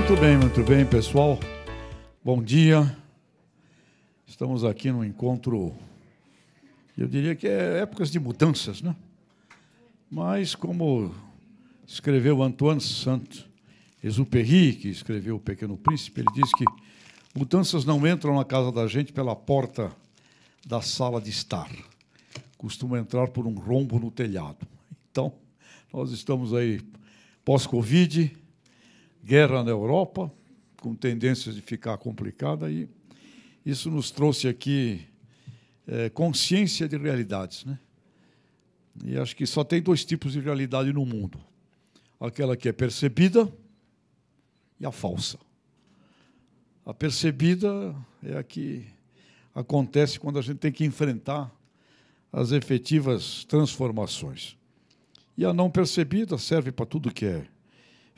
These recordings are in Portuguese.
Muito bem, pessoal. Bom dia. Estamos aqui num encontro, eu diria que é épocas de mudanças, né? Mas, como escreveu Antoine Saint-Exupéry, que escreveu O Pequeno Príncipe, ele diz que mudanças não entram na casa da gente pela porta da sala de estar. Costumam entrar por um rombo no telhado. Então, nós estamos aí pós-Covid, guerra na Europa, com tendências de ficar complicada, e isso nos trouxe aqui consciência de realidades, né? E acho que só tem dois tipos de realidade no mundo: aquela que é percebida e a falsa. A percebida é a que acontece quando a gente tem que enfrentar as efetivas transformações. E a não percebida serve para tudo que é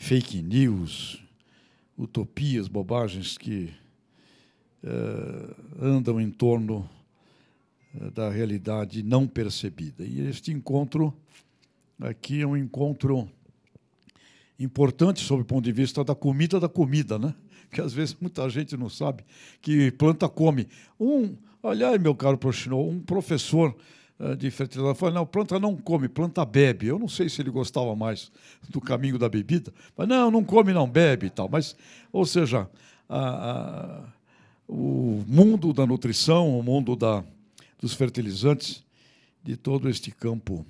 fake news, utopias, bobagens que andam em torno da realidade não percebida. E este encontro aqui é um encontro importante sob o ponto de vista da comida, né? Que às vezes muita gente não sabe que planta come. Aliás, meu caro Prochinol, um professor de fertilização falou: não, planta não come, planta bebe. Eu não sei se ele gostava mais do caminho da bebida, mas não come, não bebe e tal. Mas, ou seja, o mundo da nutrição, o mundo dos fertilizantes, de todo este campo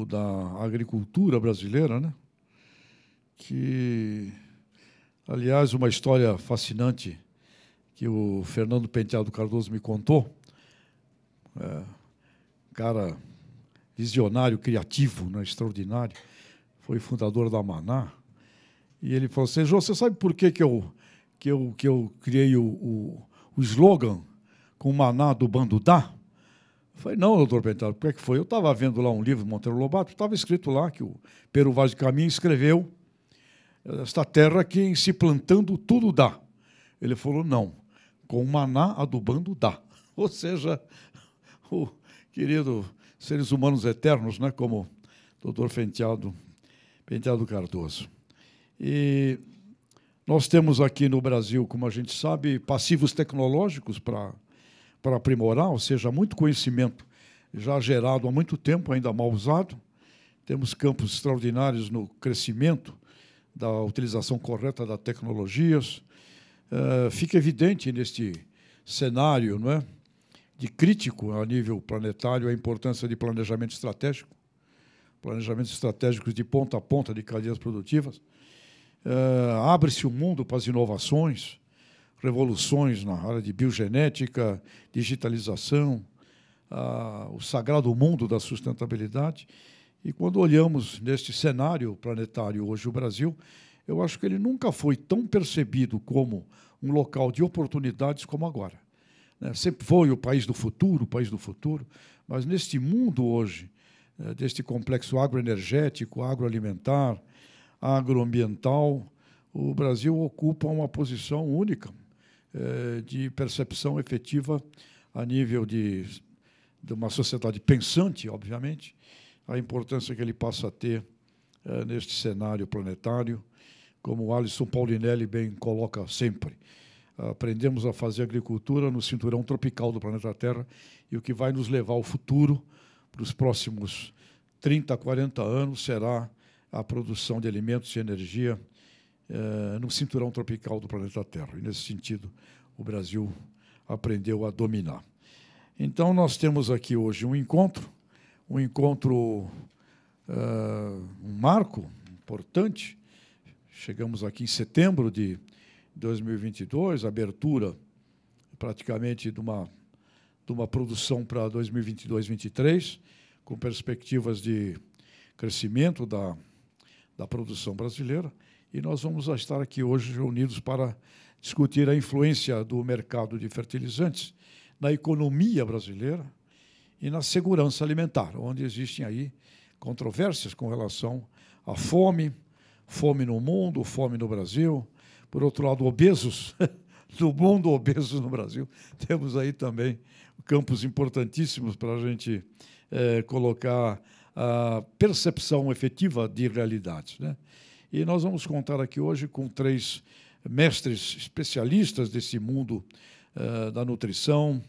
da agricultura brasileira, né? Que, aliás, uma história fascinante que o Fernando Penteado Cardoso me contou, cara visionário, criativo, né, extraordinário, foi fundador da Maná, e ele falou assim: Jô, você sabe por que eu criei o slogan com Maná do Bandudá? Eu falei: não, doutor Penteado, por que foi? Eu estava vendo lá um livro do Monteiro Lobato, estava escrito lá que o Pero Vaz de Caminha escreveu: esta terra que em se plantando tudo dá. Ele falou: não, com Maná adubando dá. Ou seja, o querido seres humanos eternos, né, como o doutor Penteado Cardoso. E nós temos aqui no Brasil, como a gente sabe, passivos tecnológicos para aprimorar, ou seja, muito conhecimento já gerado há muito tempo, ainda mal usado. Temos campos extraordinários no crescimento da utilização correta das tecnologias. Fica evidente neste cenário, não é, de crítico a nível planetário a importância de planejamento estratégico, planejamentos estratégicos de ponta a ponta de cadeias produtivas. Abre-se o mundo para as inovações, revoluções na área de biogenética, digitalização, o sagrado mundo da sustentabilidade. E quando olhamos neste cenário planetário hoje o Brasil, eu acho que ele nunca foi tão percebido como um local de oportunidades como agora. Sempre foi o país do futuro, mas neste mundo hoje, deste complexo agroenergético, agroalimentar, agroambiental, o Brasil ocupa uma posição única de percepção efetiva a nível de uma sociedade pensante, obviamente, a importância que ele passa a ter neste cenário planetário, como o Alisson Paulinelli bem coloca sempre. Aprendemos a fazer agricultura no cinturão tropical do planeta Terra, e o que vai nos levar ao futuro, para os próximos 30, 40 anos, será a produção de alimentos e energia no cinturão tropical do planeta Terra. E, nesse sentido, o Brasil aprendeu a dominar. Então, nós temos aqui hoje um marco importante. Chegamos aqui em setembro de 2022, abertura praticamente de uma produção para 2022-23, com perspectivas de crescimento da produção brasileira, e nós vamos estar aqui hoje reunidos para discutir a influência do mercado de fertilizantes na economia brasileira e na segurança alimentar, onde existem aí controvérsias com relação à fome no mundo, fome no Brasil. Por outro lado, obesos no mundo, obesos no Brasil. Temos aí também campos importantíssimos para a gente colocar a percepção efetiva de realidades, né? E nós vamos contar aqui hoje com 3 mestres especialistas desse mundo da nutrição.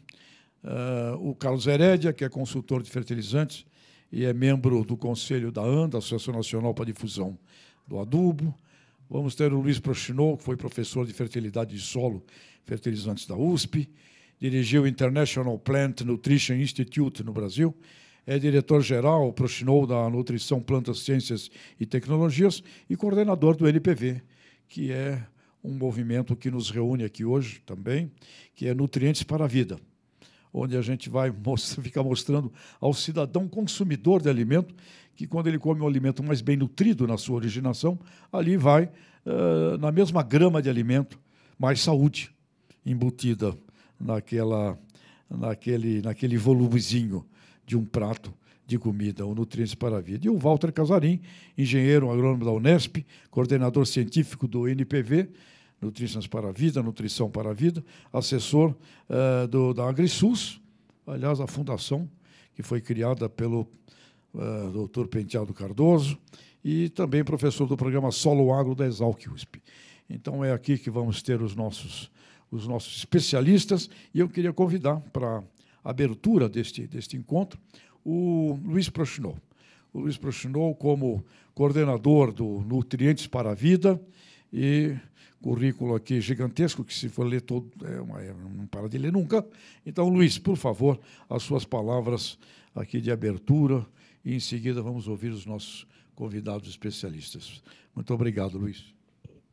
O Carlos Herédia, que é consultor de fertilizantes e é membro do conselho da ANDA, Associação Nacional para a Difusão do Adubo. Vamos ter o Luiz Prochinol, que foi professor de fertilidade de solo, fertilizantes da USP, dirigiu o International Plant Nutrition Institute no Brasil, é diretor-geral, Prochinol, da Nutrição, Plantas, Ciências e Tecnologias e coordenador do NPV, que é um movimento que nos reúne aqui hoje também, que é Nutrientes para a Vida, onde a gente vai ficar mostrando ao cidadão consumidor de alimento que, quando ele come um alimento mais bem nutrido na sua originação, ali vai, na mesma grama de alimento, mais saúde embutida naquele volumezinho de um prato de comida, o Nutrientes para a Vida. E o Walter Casarim, engenheiro agrônomo da Unesp, coordenador científico do NPV, Nutrições para a Vida, Nutrição para a Vida, assessor da AgriSUS, aliás, a fundação que foi criada pelo Dr. Penteado Cardoso, e também professor do programa Solo Agro da Exalc USP. Então, é aqui que vamos ter os nossos especialistas, e eu queria convidar para a abertura deste encontro o Luiz Prochinol. O Luiz Prochinol, como coordenador do Nutrientes para a Vida, e currículo aqui gigantesco, que se for ler todo, não para de ler nunca. Então, Luiz, por favor, as suas palavras aqui de abertura, e em seguida vamos ouvir os nossos convidados especialistas. Muito obrigado, Luiz.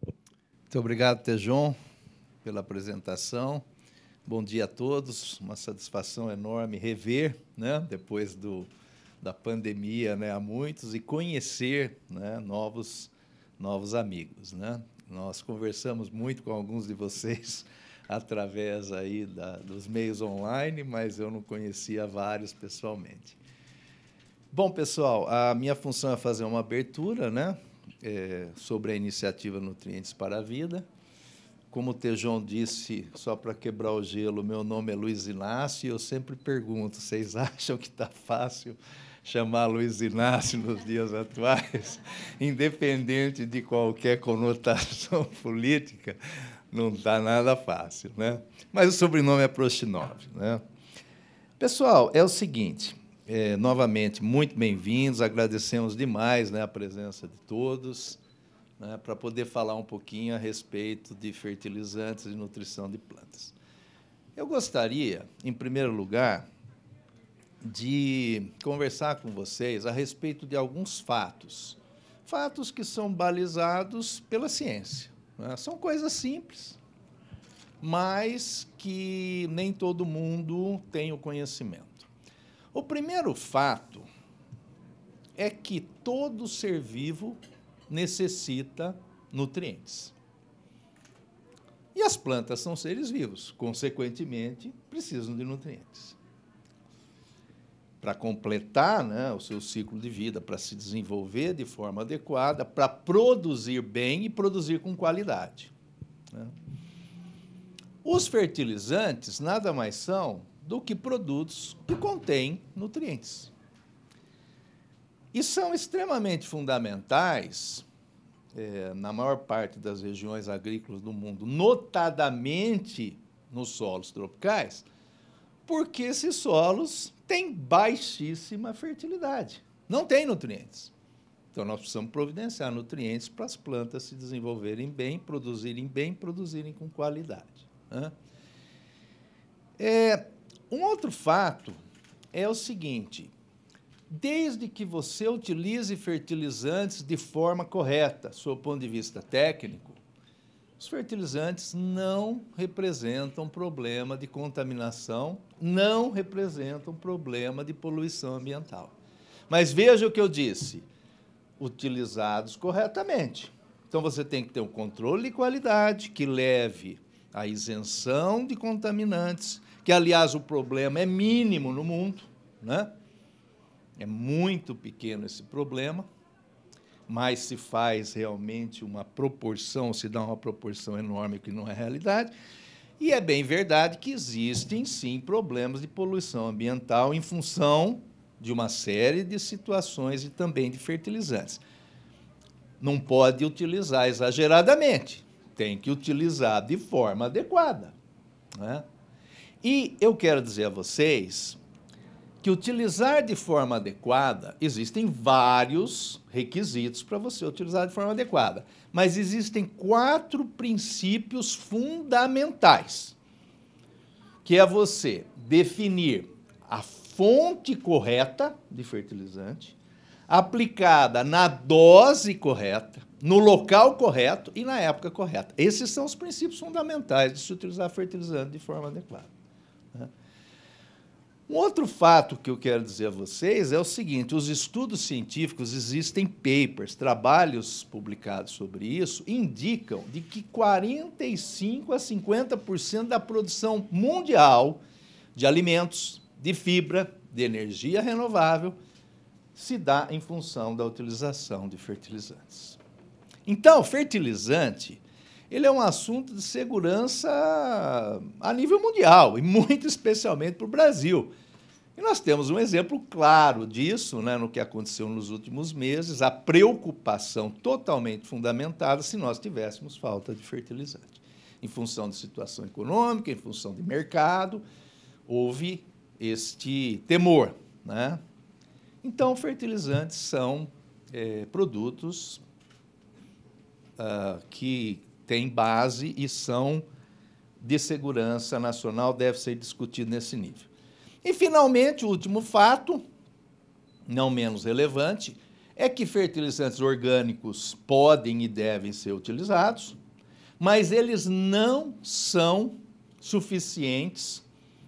Muito obrigado, Tejon, pela apresentação. Bom dia a todos, uma satisfação enorme rever, né, depois da pandemia, né, a muitos, e conhecer, né, novos amigos, né? Nós conversamos muito com alguns de vocês através aí dos meios online, mas eu não conhecia vários pessoalmente. Bom, pessoal, a minha função é fazer uma abertura, né, sobre a iniciativa Nutrientes para a Vida. Como o Tejon disse, só para quebrar o gelo, meu nome é Luiz Inácio, e eu sempre pergunto, vocês acham que está fácil chamar Luiz Inácio nos dias atuais, independente de qualquer conotação política, não está nada fácil, né? Mas o sobrenome é Prochinol, né? Pessoal, é o seguinte, novamente, muito bem-vindos, agradecemos demais, né, a presença de todos, né, para poder falar um pouquinho a respeito de fertilizantes e nutrição de plantas. Eu gostaria, em primeiro lugar, de conversar com vocês a respeito de alguns fatos que são balizados pela ciência, né? São coisas simples, mas que nem todo mundo tem o conhecimento. O primeiro fato é que todo ser vivo necessita nutrientes. E as plantas são seres vivos, consequentemente, precisam de nutrientes. Para completar, né, o seu ciclo de vida, para se desenvolver de forma adequada, para produzir bem e produzir com qualidade, né? Os fertilizantes nada mais são do que produtos que contêm nutrientes. E são extremamente fundamentais na maior parte das regiões agrícolas do mundo, notadamente nos solos tropicais, porque esses solos têm baixíssima fertilidade, não têm nutrientes. Então, nós precisamos providenciar nutrientes para as plantas se desenvolverem bem, produzirem com qualidade, né? Um outro fato é o seguinte: desde que você utilize fertilizantes de forma correta, sob o ponto de vista técnico, os fertilizantes não representam problema de contaminação, não representam problema de poluição ambiental. Mas veja o que eu disse, utilizados corretamente. Então, você tem que ter um controle de qualidade que leve à isenção de contaminantes, que, aliás, o problema é mínimo no mundo, né? É muito pequeno esse problema, mas se faz realmente uma proporção, se dá uma proporção enorme que não é realidade. E é bem verdade que existem, sim, problemas de poluição ambiental em função de uma série de situações e também de fertilizantes. não pode utilizar exageradamente, tem que utilizar de forma adequada, né? E eu quero dizer a vocês que utilizar de forma adequada, existem vários requisitos para você utilizar de forma adequada, mas existem 4 princípios fundamentais, que é você definir a fonte correta de fertilizante, aplicada na dose correta, no local correto e na época correta. Esses são os princípios fundamentais de se utilizar fertilizante de forma adequada, né? Um outro fato que eu quero dizer a vocês é o seguinte: os estudos científicos, existem papers, trabalhos publicados sobre isso, indicam de que 45% a 50% da produção mundial de alimentos, de fibra, de energia renovável, se dá em função da utilização de fertilizantes. Então, fertilizante, ele é um assunto de segurança a nível mundial, e muito especialmente para o Brasil. E nós temos um exemplo claro disso, né, no que aconteceu nos últimos meses, a preocupação totalmente fundamentada se nós tivéssemos falta de fertilizante. Em função de situação econômica, em função de mercado, houve este temor, né? Então, fertilizantes são produtos que têm base e são de segurança nacional, deve ser discutido nesse nível. E, finalmente, o último fato, não menos relevante, é que fertilizantes orgânicos podem e devem ser utilizados, mas eles não são suficientes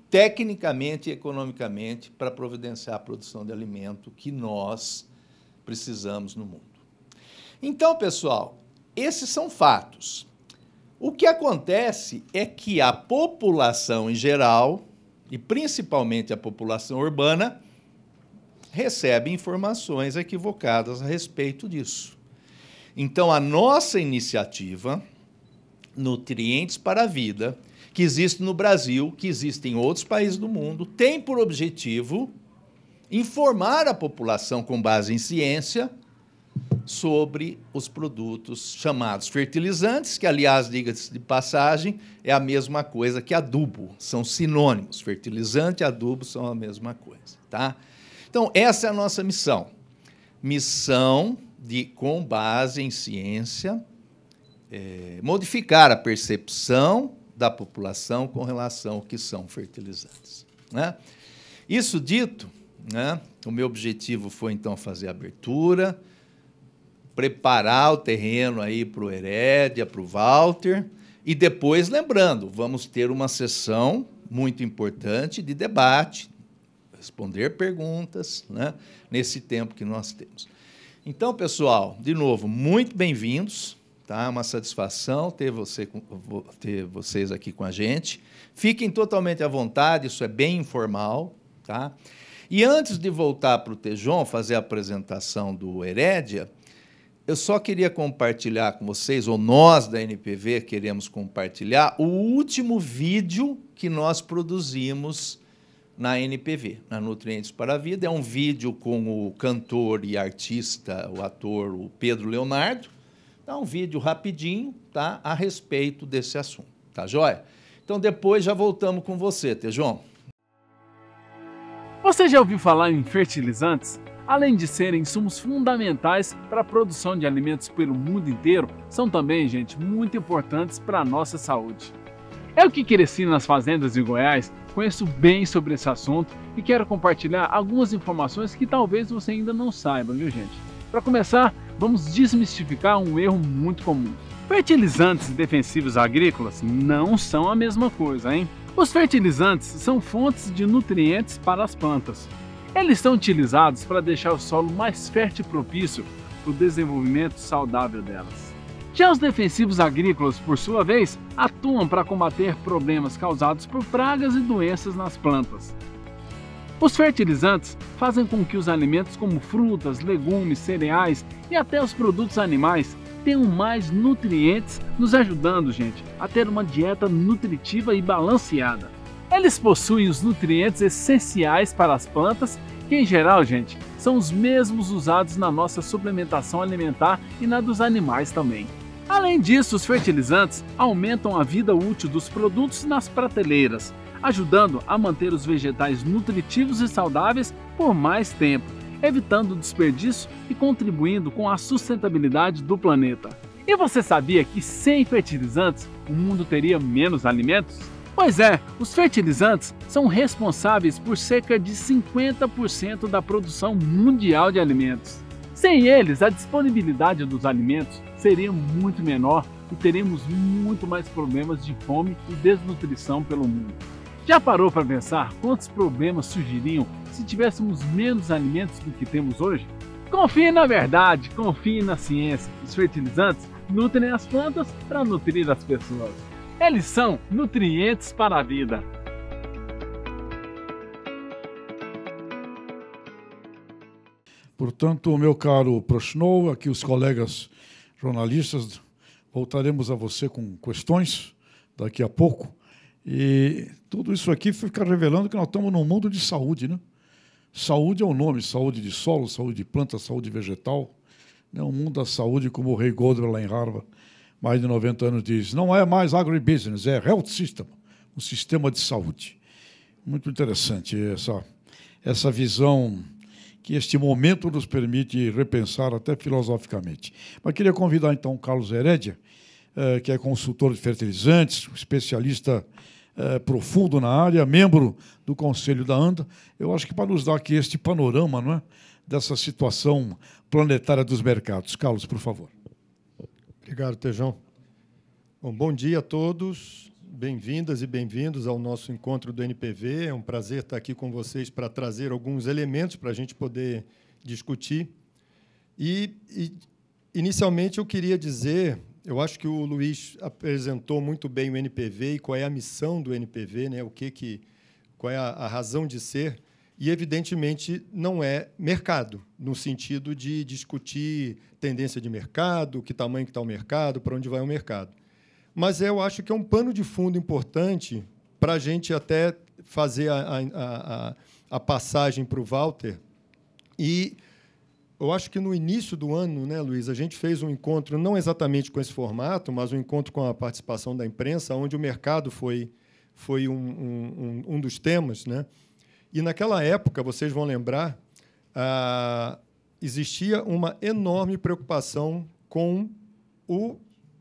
tecnicamente e economicamente para providenciar a produção de alimento que nós precisamos no mundo. Então, pessoal, esses são fatos. O que acontece é que a população em geral, e principalmente a população urbana, recebe informações equivocadas a respeito disso. Então, a nossa iniciativa, Nutrientes para a Vida, que existe no Brasil, que existe em outros países do mundo, tem por objetivo informar a população com base em ciência sobre os produtos chamados fertilizantes, que, aliás, diga-se de passagem, é a mesma coisa que adubo, são sinônimos. Fertilizante e adubo são a mesma coisa, tá? Então, essa é a nossa missão. Missão de, com base em ciência, modificar a percepção da população com relação ao que são fertilizantes, né? Isso dito, né, o meu objetivo foi, então, fazer a abertura, preparar o terreno aí para o Herédia, para o Walter, e depois, lembrando, vamos ter uma sessão muito importante de debate, responder perguntas, né, nesse tempo que nós temos. Então, pessoal, de novo, muito bem-vindos, tá? Uma satisfação ter vocês aqui com a gente. Fiquem totalmente à vontade, isso é bem informal, tá? E antes de voltar para o Tejon, fazer a apresentação do Herédia, eu só queria compartilhar com vocês, ou nós da NPV queremos compartilhar, o último vídeo que nós produzimos na NPV, na Nutrientes para a Vida. É um vídeo com o cantor e artista, o ator, o Pedro Leonardo. É um vídeo rapidinho, tá, a respeito desse assunto, tá joia? Então, depois já voltamos com você, Tejon. Você já ouviu falar em fertilizantes? Além de serem insumos fundamentais para a produção de alimentos pelo mundo inteiro, são também, gente, muito importantes para a nossa saúde. Eu que cresci nas fazendas de Goiás, conheço bem sobre esse assunto e quero compartilhar algumas informações que talvez você ainda não saiba, viu, gente? Para começar, vamos desmistificar um erro muito comum. Fertilizantes e defensivos agrícolas não são a mesma coisa, hein? Os fertilizantes são fontes de nutrientes para as plantas. Eles são utilizados para deixar o solo mais fértil e propício para o desenvolvimento saudável delas. Já os defensivos agrícolas, por sua vez, atuam para combater problemas causados por pragas e doenças nas plantas. Os fertilizantes fazem com que os alimentos como frutas, legumes, cereais e até os produtos animais tenham mais nutrientes, nos ajudando, gente, a ter uma dieta nutritiva e balanceada. Eles possuem os nutrientes essenciais para as plantas que em geral, gente, são os mesmos usados na nossa suplementação alimentar e na dos animais também. Além disso, os fertilizantes aumentam a vida útil dos produtos nas prateleiras, ajudando a manter os vegetais nutritivos e saudáveis por mais tempo, evitando o desperdício e contribuindo com a sustentabilidade do planeta. E você sabia que sem fertilizantes o mundo teria menos alimentos? Pois é, os fertilizantes são responsáveis por cerca de 50% da produção mundial de alimentos. Sem eles, a disponibilidade dos alimentos seria muito menor e teremos muito mais problemas de fome e desnutrição pelo mundo. Já parou para pensar quantos problemas surgiriam se tivéssemos menos alimentos do que temos hoje? Confie na verdade, confie na ciência. Os fertilizantes nutrem as plantas para nutrir as pessoas. Eles são nutrientes para a vida. Portanto, meu caro Prochnow, aqui os colegas jornalistas, voltaremos a você com questões daqui a pouco. E tudo isso aqui fica revelando que nós estamos num mundo de saúde, né? Saúde é o nome, saúde de solo, saúde de planta, saúde vegetal. É um mundo da saúde, como o Ray Goldwell lá em Harvard, mais de 90 anos, diz. Não é mais agribusiness, é health system, um sistema de saúde. Muito interessante essa visão que este momento nos permite repensar até filosoficamente. Mas queria convidar, então, o Carlos Herédia, que é consultor de fertilizantes, especialista profundo na área, membro do Conselho da ANDA. Eu acho que para nos dar aqui este panorama, não é, dessa situação planetária dos mercados. Carlos, por favor. Obrigado, Tejão. Bom dia a todos. Bem-vindas e bem-vindos ao nosso encontro do NPV. É um prazer estar aqui com vocês para trazer alguns elementos para a gente poder discutir. Inicialmente, eu queria dizer, eu acho que o Luiz apresentou muito bem o NPV e qual é a missão do NPV, né? Qual é a razão de ser. E, evidentemente, não é mercado, no sentido de discutir tendência de mercado, que tamanho que está o mercado, para onde vai o mercado. Mas eu acho que é um pano de fundo importante para a gente até fazer a passagem para o Walter. E eu acho que no início do ano, né, Luiz, a gente fez um encontro, não exatamente com esse formato, mas um encontro com a participação da imprensa, onde o mercado foi um dos temas, né? E, naquela época, vocês vão lembrar, existia uma enorme preocupação com o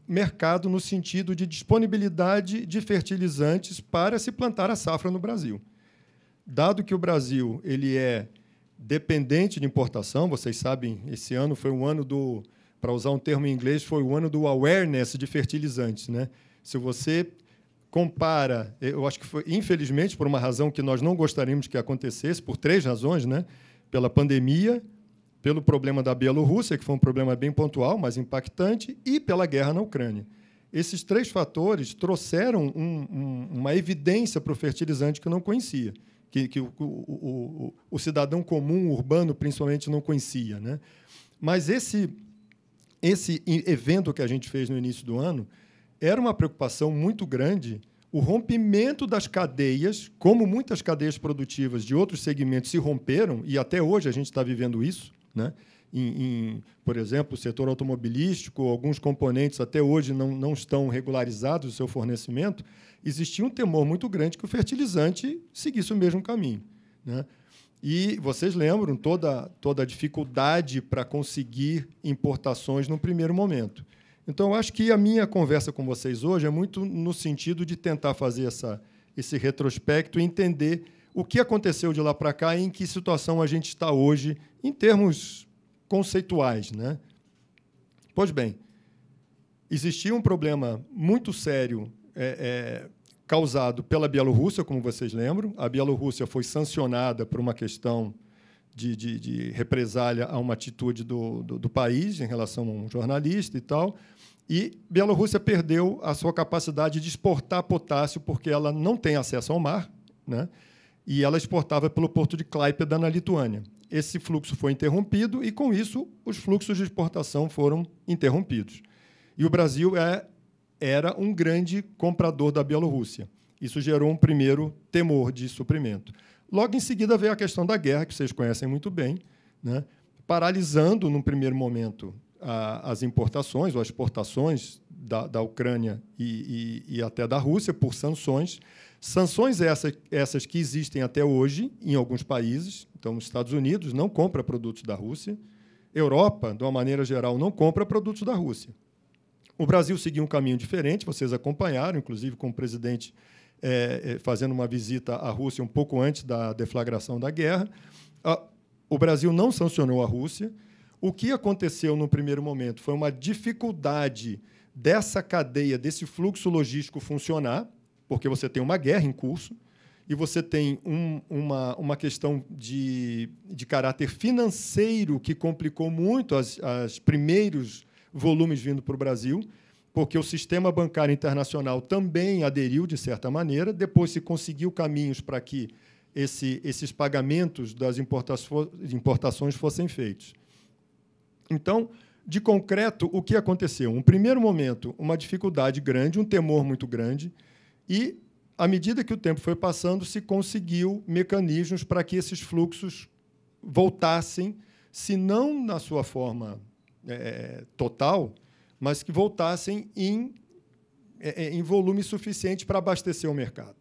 mercado no sentido de disponibilidade de fertilizantes para se plantar a safra no Brasil. Dado que o Brasil ele é dependente de importação, vocês sabem, esse ano foi um ano do, para usar um termo em inglês, foi o ano do awareness de fertilizantes, né? Se você compara, eu acho que foi, infelizmente, por uma razão que nós não gostaríamos que acontecesse, por 3 razões, né? Pela pandemia, pelo problema da Bielorrússia, que foi um problema bem pontual, mas impactante, e pela guerra na Ucrânia. Esses 3 fatores trouxeram uma evidência para o fertilizante que eu não conhecia, que o cidadão comum, urbano, principalmente, não conhecia, né? Mas esse evento que a gente fez no início do ano era uma preocupação muito grande, o rompimento das cadeias, como muitas cadeias produtivas de outros segmentos se romperam, e até hoje a gente está vivendo isso, né? Por exemplo, o setor automobilístico, alguns componentes até hoje não estão regularizados o seu fornecimento, existia um temor muito grande que o fertilizante seguisse o mesmo caminho, né? E vocês lembram toda a dificuldade para conseguir importações no primeiro momento. Então, eu acho que a minha conversa com vocês hoje é muito no sentido de tentar fazer esse retrospecto e entender o que aconteceu de lá para cá e em que situação a gente está hoje, em termos conceituais, né? Pois bem, existia um problema muito sério causado pela Bielorrússia, como vocês lembram. A Bielorrússia foi sancionada por uma questão de represália a uma atitude do país em relação a um jornalista e tal. E Bielorrússia perdeu a sua capacidade de exportar potássio porque ela não tem acesso ao mar, né? E ela exportava pelo porto de Klaipėda, na Lituânia. Esse fluxo foi interrompido e, com isso, os fluxos de exportação foram interrompidos. E o Brasil era um grande comprador da Bielorrússia. Isso gerou um primeiro temor de suprimento. Logo em seguida veio a questão da guerra, que vocês conhecem muito bem, né? Paralisando, num primeiro momento, as importações ou as exportações da Ucrânia e até da Rússia por sanções. Sanções essas que existem até hoje em alguns países. Então, os Estados Unidos não compra produtos da Rússia. Europa, de uma maneira geral, não compra produtos da Rússia. O Brasil seguiu um caminho diferente, vocês acompanharam, inclusive com o presidente fazendo uma visita à Rússia um pouco antes da deflagração da guerra. O Brasil não sancionou a Rússia. O que aconteceu no primeiro momento foi uma dificuldade dessa cadeia, desse fluxo logístico funcionar, porque você tem uma guerra em curso e você tem uma questão de caráter financeiro que complicou muito os primeiros volumes vindo para o Brasil, porque o sistema bancário internacional também aderiu, de certa maneira. Depois se conseguiu caminhos para que esses pagamentos das importações fossem feitos. Então, de concreto, o que aconteceu? Um primeiro momento, uma dificuldade grande, um temor muito grande, e, à medida que o tempo foi passando, se conseguiu mecanismos para que esses fluxos voltassem, se não na sua forma total, mas que voltassem em volume suficiente para abastecer o mercado.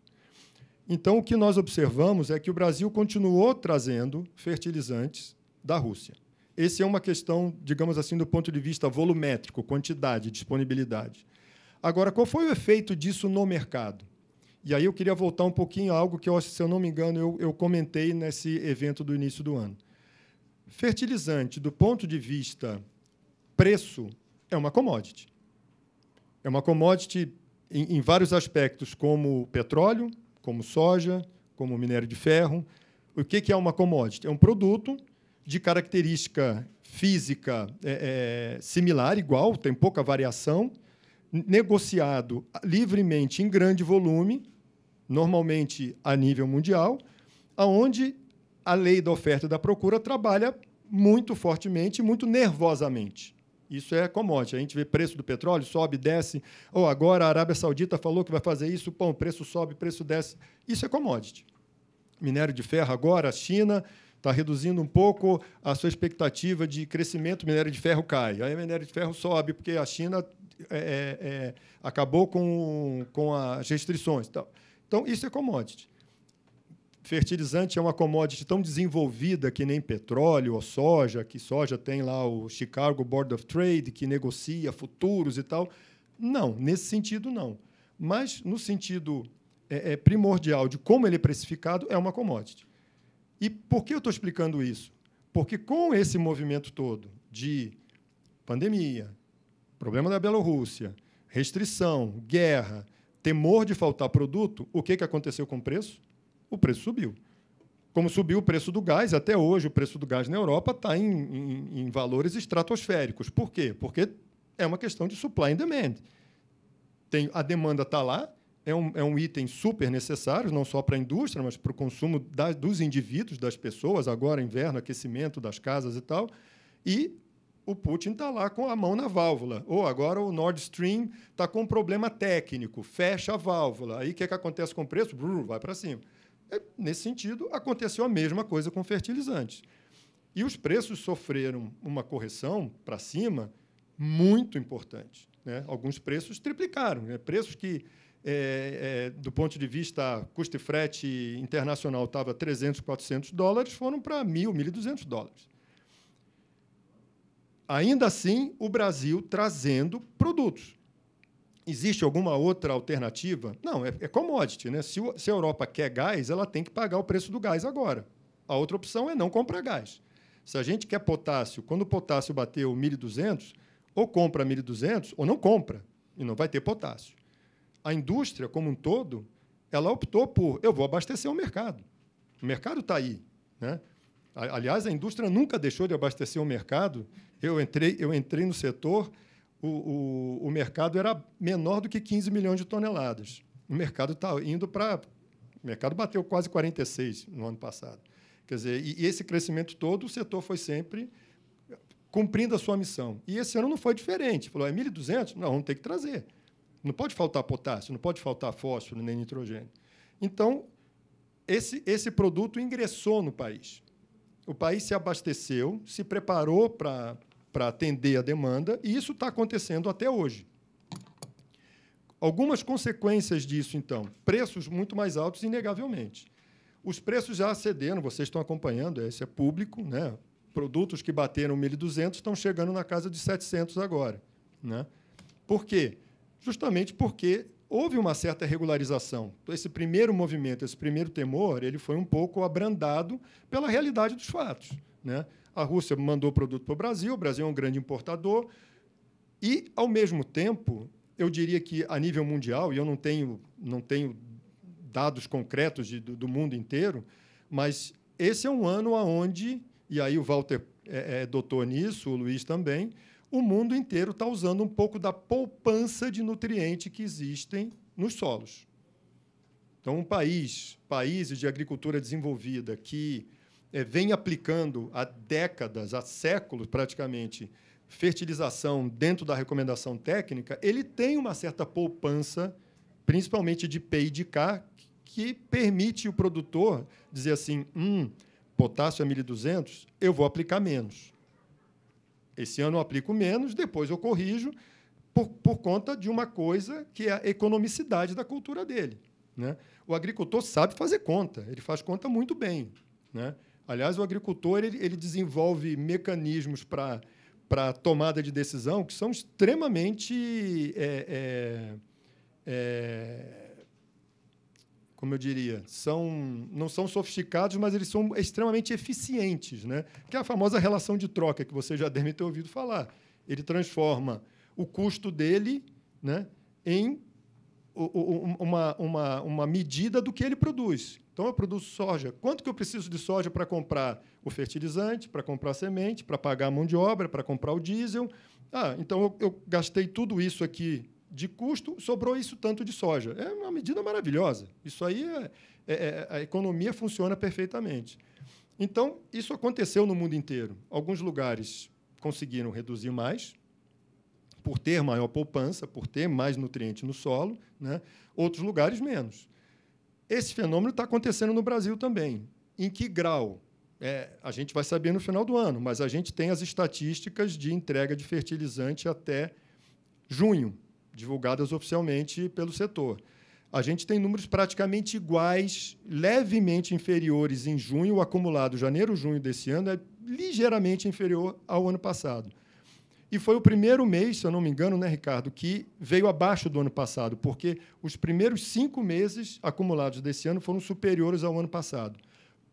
Então, o que nós observamos é que o Brasil continuou trazendo fertilizantes da Rússia. Essa é uma questão, digamos assim, do ponto de vista volumétrico, quantidade, disponibilidade. Agora, qual foi o efeito disso no mercado? E aí eu queria voltar um pouquinho a algo que, se eu não me engano, eu comentei nesse evento do início do ano. Fertilizante, do ponto de vista preço, é uma commodity. É uma commodity em vários aspectos, como petróleo, como soja, como minério de ferro. O que é uma commodity? É um produto de característica física similar, igual, tem pouca variação, negociado livremente em grande volume, normalmente a nível mundial, onde a lei da oferta e da procura trabalha muito fortemente, muito nervosamente. Isso é commodity. A gente vê preço do petróleo, sobe, desce. Ou agora a Arábia Saudita falou que vai fazer isso, o preço sobe, o preço desce. Isso é commodity. Minério de ferro agora, a China está reduzindo um pouco a sua expectativa de crescimento, o minério de ferro cai. Aí o minério de ferro sobe, porque a China acabou com as restrições. Então, isso é commodity. Fertilizante é uma commodity tão desenvolvida que nem petróleo ou soja, que soja tem lá o Chicago Board of Trade, que negocia futuros e tal. Não, nesse sentido, não. Mas, no sentido primordial de como ele é precificado, é uma commodity. E por que eu estou explicando isso? Porque, com esse movimento todo de pandemia, problema da Bielorrússia, restrição, guerra, temor de faltar produto, o que aconteceu com o preço? O preço subiu. Como subiu o preço do gás, até hoje o preço do gás na Europa está em valores estratosféricos. Por quê? Porque é uma questão de supply and demand. A demanda está lá, é um item super necessário, não só para a indústria, mas para o consumo dos indivíduos, das pessoas, agora inverno, aquecimento das casas e tal, e o Putin está lá com a mão na válvula. Ou agora o Nord Stream está com um problema técnico, fecha a válvula. Aí o que acontece com o preço? Vai para cima. Nesse sentido, aconteceu a mesma coisa com fertilizantes. E os preços sofreram uma correção para cima muito importante, né? Alguns preços triplicaram, né? Preços que, do ponto de vista custo e frete internacional, estava $300, $400, foram para $1.000, $1.200. Ainda assim, o Brasil trazendo produtos. Existe alguma outra alternativa? Não, é commodity, né? Se a Europa quer gás, ela tem que pagar o preço do gás agora. A outra opção é não comprar gás. Se a gente quer potássio, quando o potássio bateu 1.200, ou compra 1.200 ou não compra, e não vai ter potássio. A indústria, como um todo, ela optou por eu vou abastecer o mercado. O mercado está aí, né? Aliás, a indústria nunca deixou de abastecer o mercado. Eu entrei no setor, o mercado era menor do que 15 milhões de toneladas. O mercado está indo para... O mercado bateu quase 46 no ano passado. Quer dizer, e esse crescimento todo, o setor foi sempre cumprindo a sua missão. E esse ano não foi diferente. Falou, 1.200? Não, vamos ter que trazer. Não pode faltar potássio, não pode faltar fósforo nem nitrogênio. Então, esse produto ingressou no país. O país se abasteceu, se preparou para atender a demanda, e isso está acontecendo até hoje. Algumas consequências disso, então. Preços muito mais altos, inegavelmente. Os preços já cederam, vocês estão acompanhando, esse é público, né? Produtos que bateram 1.200 estão chegando na casa de 700 agora, né? Por quê? Justamente porque houve uma certa regularização. Então, esse primeiro movimento, esse primeiro temor, ele foi um pouco abrandado pela realidade dos fatos, né? A Rússia mandou produto para o Brasil é um grande importador, e, ao mesmo tempo, eu diria que, a nível mundial, e eu não tenho dados concretos do mundo inteiro, mas esse é um ano onde, e aí o Walter é doutor nisso, o Luiz também, o mundo inteiro está usando um pouco da poupança de nutriente que existem nos solos. Então, países de agricultura desenvolvida que vem aplicando há décadas, há séculos praticamente, fertilização dentro da recomendação técnica, ele tem uma certa poupança, principalmente de P e de K, que permite o produtor dizer assim, potássio é 1.200, eu vou aplicar menos. Esse ano eu aplico menos, depois eu corrijo, por conta de uma coisa que é a economicidade da cultura dele, né? O agricultor sabe fazer conta, ele faz conta muito bem, né? Aliás, o agricultor ele desenvolve mecanismos para tomada de decisão que são extremamente, como eu diria, não são sofisticados, mas eles são extremamente eficientes, né? Que é a famosa relação de troca, que você já deve ter ouvido falar. Ele transforma o custo dele, né, em uma medida do que ele produz. Então, eu produzo soja. Quanto que eu preciso de soja para comprar o fertilizante, para comprar a semente, para pagar a mão de obra, para comprar o diesel? Então, eu gastei tudo isso aqui de custo, sobrou isso tanto de soja. É uma medida maravilhosa. Isso aí, a economia funciona perfeitamente. Então, isso aconteceu no mundo inteiro. Alguns lugares conseguiram reduzir mais, por ter maior poupança, por ter mais nutriente no solo, né? Outros lugares, menos. Esse fenômeno está acontecendo no Brasil também. Em que grau? A gente vai saber no final do ano, mas a gente tem as estatísticas de entrega de fertilizante até junho, divulgadas oficialmente pelo setor. A gente tem números praticamente iguais, levemente inferiores em junho. O acumulado janeiro-junho desse ano é ligeiramente inferior ao ano passado. E foi o primeiro mês, se eu não me engano, né, Ricardo, que veio abaixo do ano passado, porque os primeiros 5 meses acumulados desse ano foram superiores ao ano passado.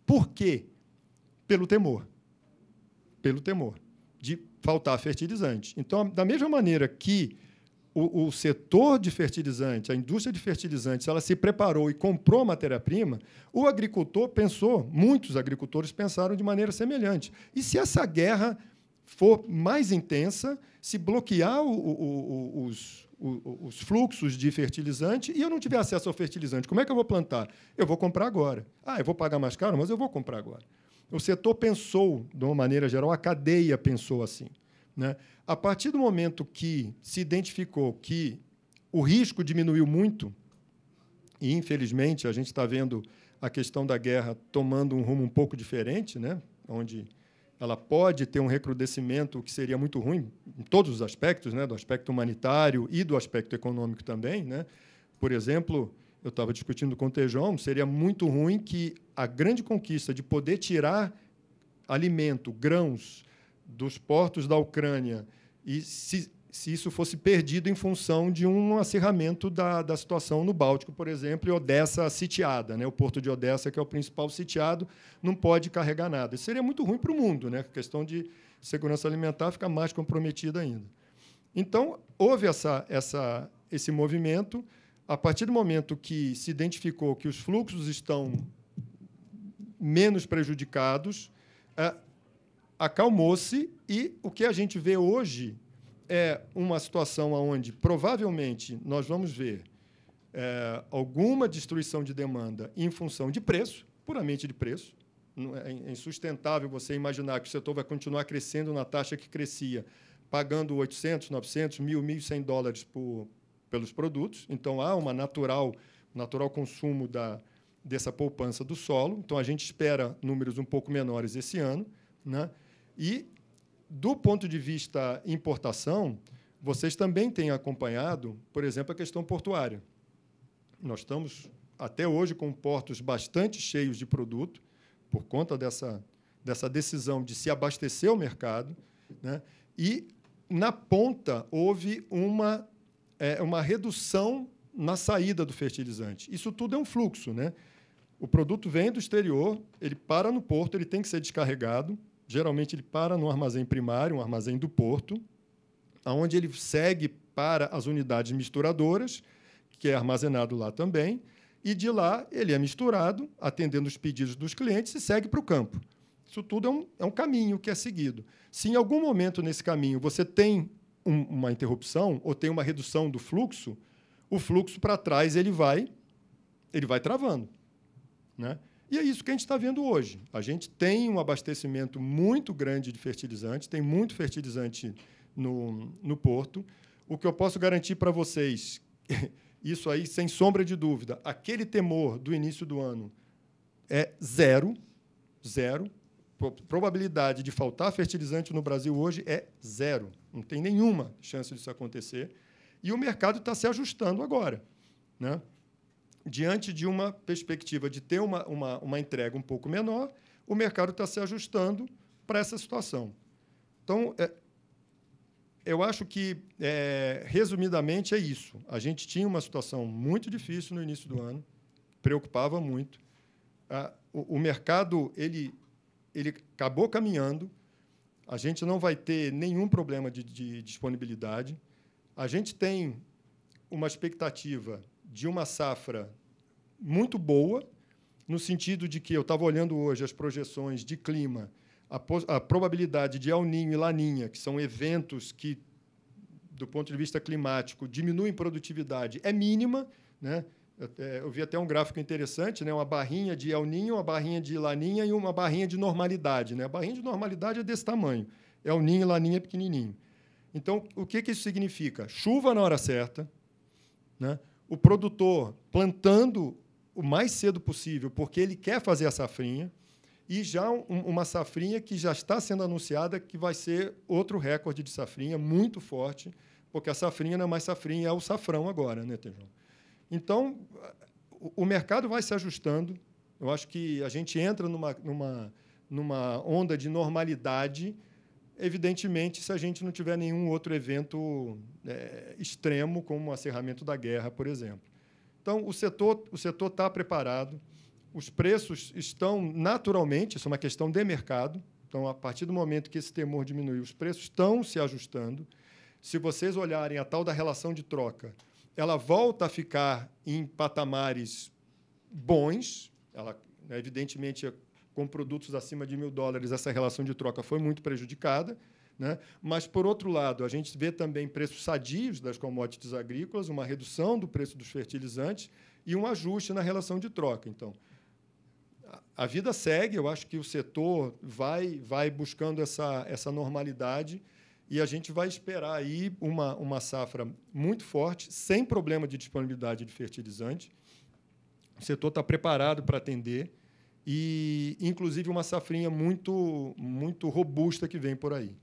Por quê? Pelo temor. Pelo temor de faltar fertilizante. Então, da mesma maneira que o setor de fertilizante, a indústria de fertilizantes, ela se preparou e comprou matéria-prima, o agricultor pensou, muitos agricultores pensaram de maneira semelhante. E se essa guerra for mais intensa, se bloquear os fluxos de fertilizante e eu não tiver acesso ao fertilizante, como é que eu vou plantar? Eu vou comprar agora. Eu vou pagar mais caro, mas eu vou comprar agora. O setor pensou, de uma maneira geral, a cadeia pensou assim, né? A partir do momento que se identificou que o risco diminuiu muito, e, infelizmente, a gente está vendo a questão da guerra tomando um rumo um pouco diferente, né? Onde ela pode ter um recrudescimento que seria muito ruim em todos os aspectos, né, do aspecto humanitário e do aspecto econômico também, né? Por exemplo, eu estava discutindo com o Tejon, seria muito ruim que a grande conquista de poder tirar alimento, grãos, dos portos da Ucrânia, e se isso fosse perdido em função de um acirramento da situação no Báltico, por exemplo, e Odessa sitiada, né? O porto de Odessa, que é o principal sitiado, não pode carregar nada. Isso seria muito ruim para o mundo, né? A questão de segurança alimentar fica mais comprometida ainda. Então, houve esse movimento. A partir do momento que se identificou que os fluxos estão menos prejudicados, acalmou-se, e o que a gente vê hoje é uma situação onde, provavelmente, nós vamos ver alguma destruição de demanda em função de preço, puramente de preço. É insustentável você imaginar que o setor vai continuar crescendo na taxa que crescia, pagando 800, 900, 1.000, 1.100 dólares pelos produtos. Então, há um natural consumo dessa poupança do solo. Então, a gente espera números um pouco menores esse ano, né? E, do ponto de vista importação, vocês também têm acompanhado, por exemplo, a questão portuária. Nós estamos, até hoje, com portos bastante cheios de produto, por conta dessa decisão de se abastecer o mercado, né? E, na ponta, houve uma redução na saída do fertilizante. Isso tudo é um fluxo, né? O produto vem do exterior, ele para no porto, ele tem que ser descarregado. Geralmente, ele para no armazém primário, um armazém do porto, onde ele segue para as unidades misturadoras, que é armazenado lá também, e, de lá, ele é misturado, atendendo os pedidos dos clientes, e segue para o campo. Isso tudo é um caminho que é seguido. Se, em algum momento, nesse caminho, você tem uma interrupção ou tem uma redução do fluxo, o fluxo para trás ele vai travando, né? E é isso que a gente está vendo hoje. A gente tem um abastecimento muito grande de fertilizante, tem muito fertilizante no porto. O que eu posso garantir para vocês, isso aí, sem sombra de dúvida, aquele temor do início do ano é zero. Probabilidade de faltar fertilizante no Brasil hoje é zero. Não tem nenhuma chance disso acontecer. E o mercado está se ajustando agora, né? Diante de uma perspectiva de ter uma entrega um pouco menor, o mercado está se ajustando para essa situação. Então, eu acho que, resumidamente, é isso. A gente tinha uma situação muito difícil no início do ano, preocupava muito. O mercado ele acabou caminhando, a gente não vai ter nenhum problema de disponibilidade. A gente tem uma expectativa de uma safra muito boa, no sentido de que eu estava olhando hoje as projeções de clima, a probabilidade de El Niño e Laninha, que são eventos que, do ponto de vista climático, diminuem produtividade, é mínima, né? Eu vi até um gráfico interessante, né? Uma barrinha de El Niño, uma barrinha de Laninha e uma barrinha de normalidade, né? A barrinha de normalidade é desse tamanho, El Niño e Laninha é pequenininho. Então, o que isso significa? Chuva na hora certa, né? O produtor plantando o mais cedo possível, porque ele quer fazer a safrinha, e já uma safrinha que já está sendo anunciada, que vai ser outro recorde de safrinha, muito forte, porque a safrinha não é mais safrinha, é o safrão agora, né, Tejão? Então, o mercado vai se ajustando. Eu acho que a gente entra numa onda de normalidade, evidentemente, se a gente não tiver nenhum outro evento extremo, como o acerramento da guerra, por exemplo. Então, o setor está preparado, os preços estão naturalmente, isso é uma questão de mercado, então, a partir do momento que esse temor diminuiu, os preços estão se ajustando. Se vocês olharem a tal da relação de troca, ela volta a ficar em patamares bons, ela, evidentemente, com produtos acima de $1.000, essa relação de troca foi muito prejudicada, né? Mas, por outro lado, a gente vê também preços sadios das commodities agrícolas, uma redução do preço dos fertilizantes e um ajuste na relação de troca. Então, a vida segue, eu acho que o setor vai buscando essa normalidade e a gente vai esperar aí uma safra muito forte, sem problema de disponibilidade de fertilizante. O setor está preparado para atender e, inclusive, uma safrinha muito, muito robusta que vem por aí.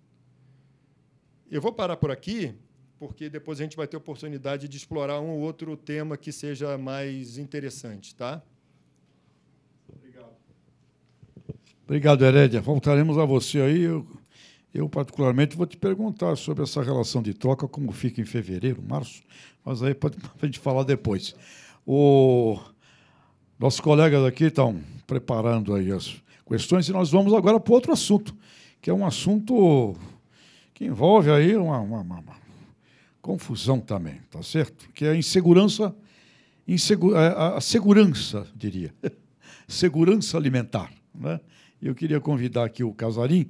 Eu vou parar por aqui, porque depois a gente vai ter oportunidade de explorar um ou outro tema que seja mais interessante, tá? Obrigado. Obrigado, Herédia. Voltaremos a você aí. Eu, particularmente, vou te perguntar sobre essa relação de troca, como fica em fevereiro, março, mas aí pode a gente falar depois. Nossos colegas aqui estão preparando aí as questões e nós vamos agora para outro assunto, que é um assunto que envolve aí uma confusão também, tá certo? Que é a insegurança, a segurança, diria, segurança alimentar, né? Eu queria convidar aqui o Casarim,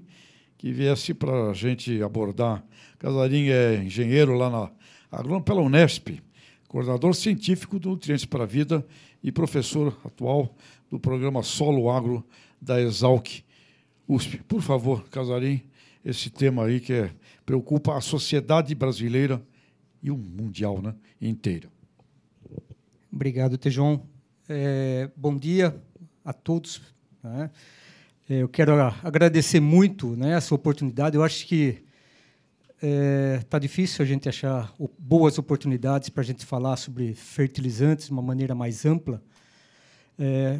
que viesse para a gente abordar. Casarim é engenheiro lá agrônomo pela Unesp, coordenador científico do Nutrientes para a Vida e professor atual do programa Solo Agro da Exalc USP. Por favor, Casarim, esse tema aí que preocupa a sociedade brasileira e o mundial, né, inteira. Obrigado, Tejon. Bom dia a todos, né? Eu quero agradecer muito, né, essa oportunidade. Eu acho que está difícil a gente achar boas oportunidades para a gente falar sobre fertilizantes de uma maneira mais ampla.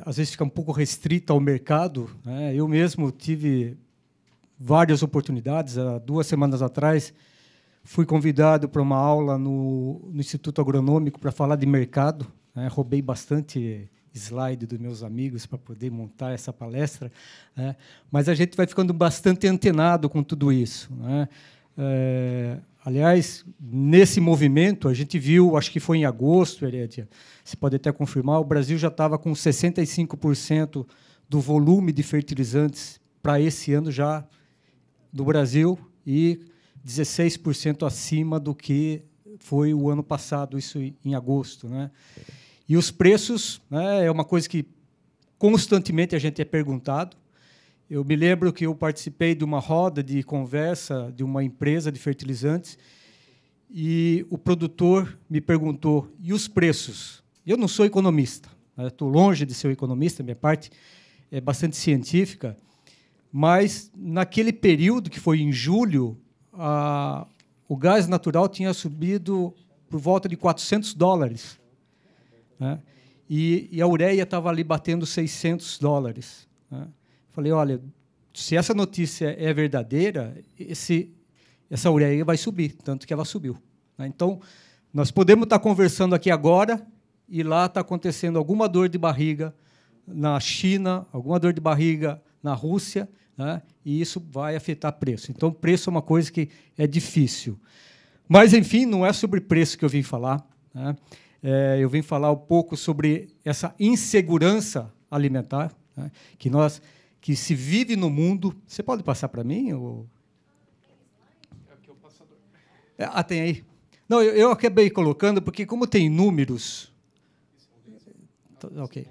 Às vezes fica um pouco restrito ao mercado, né? Eu mesmo tive várias oportunidades. Há 2 semanas atrás, fui convidado para uma aula no Instituto Agronômico para falar de mercado, né? Roubei bastante slide dos meus amigos para poder montar essa palestra, né? Mas a gente vai ficando bastante antenado com tudo isso, né? Aliás, nesse movimento, a gente viu, acho que foi em agosto, Herédia, você pode até confirmar, o Brasil já estava com 65% do volume de fertilizantes para esse ano já do Brasil e 16% acima do que foi o ano passado, isso em agosto, né? E os preços, né, é uma coisa que constantemente a gente é perguntado. Eu me lembro que eu participei de uma roda de conversa de uma empresa de fertilizantes e o produtor me perguntou, e os preços? Eu não sou economista, estou longe de ser economista, minha parte é bastante científica, mas naquele período, que foi em julho, o gás natural tinha subido por volta de $400, né? E a ureia estava ali batendo $600, né? Falei, olha, se essa notícia é verdadeira, essa ureia vai subir, tanto que ela subiu, né? Então, nós podemos estar conversando aqui agora e lá está acontecendo alguma dor de barriga na China, alguma dor de barriga na Rússia, né? E isso vai afetar preço. Então, preço é uma coisa que é difícil. Mas, enfim, não é sobre preço que eu vim falar, né? Eu vim falar um pouco sobre essa insegurança alimentar, né, que se vive no mundo. Você pode passar para mim? Ou... Aqui é o passador. Tem aí. Não, eu acabei colocando, porque como tem números... Ok.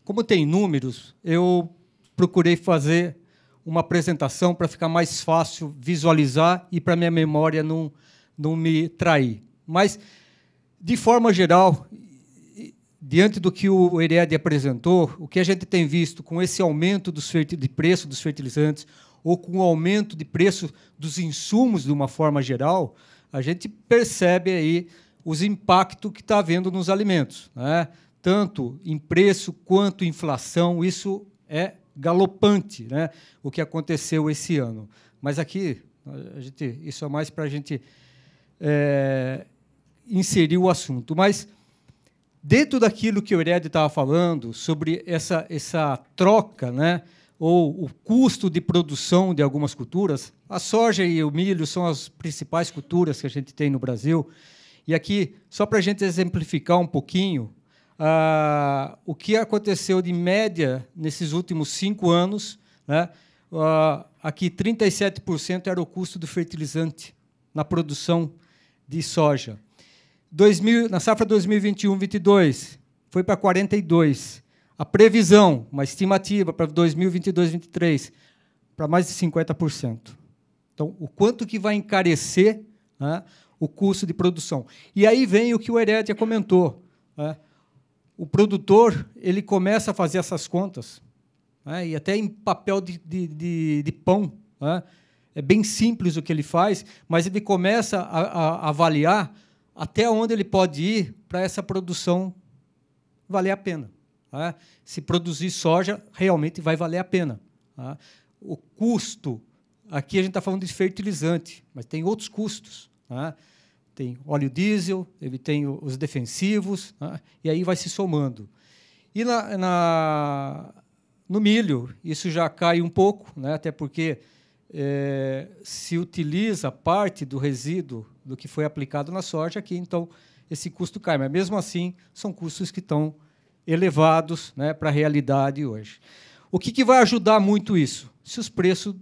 Como tem números, eu procurei fazer uma apresentação para ficar mais fácil visualizar e para minha memória não me trair. Mas, de forma geral, diante do que o Herédia apresentou, o que a gente tem visto com esse aumento de preço dos fertilizantes ou com o aumento de preço dos insumos de uma forma geral, a gente percebe aí os impactos que está havendo nos alimentos, né? Tanto em preço quanto inflação, isso é galopante, né, o que aconteceu esse ano. Mas aqui, isso é mais para a gente inserir o assunto. Mas, dentro daquilo que o Herédia estava falando, sobre essa troca, né, ou o custo de produção de algumas culturas, a soja e o milho são as principais culturas que a gente tem no Brasil. E aqui, só para a gente exemplificar um pouquinho, o que aconteceu de média nesses últimos 5 anos, né? Aqui 37% era o custo do fertilizante na produção de soja. Na safra 2021-22 foi para 42%. A previsão, uma estimativa para 2022-23, para mais de 50%. Então, o quanto que vai encarecer, né, o custo de produção? E aí vem o que o Herédia comentou, né? O produtor ele começa a fazer essas contas, né, e até em papel de pão, né? É bem simples o que ele faz, mas ele começa a avaliar até onde ele pode ir para essa produção valer a pena, né? Se produzir soja, realmente vai valer a pena, né? O custo, aqui a gente está falando de fertilizante, mas tem outros custos, né? Tem óleo diesel, ele tem os defensivos, né? E aí vai se somando. E no milho, isso já cai um pouco, né? Até porque se utiliza parte do resíduo do que foi aplicado na soja aqui, então esse custo cai. Mas, mesmo assim, são custos que estão elevados, né, para a realidade hoje. O que vai ajudar muito isso? Se os preços,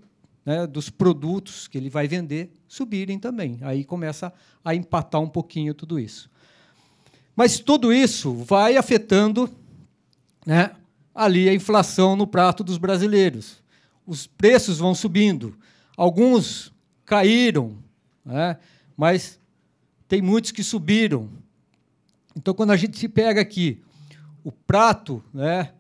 né, dos produtos que ele vai vender subirem também. Aí começa a empatar um pouquinho tudo isso. Mas tudo isso vai afetando, né, ali a inflação no prato dos brasileiros. Os preços vão subindo. Alguns caíram, né, mas tem muitos que subiram. Então, quando a gente pega aqui o prato, né,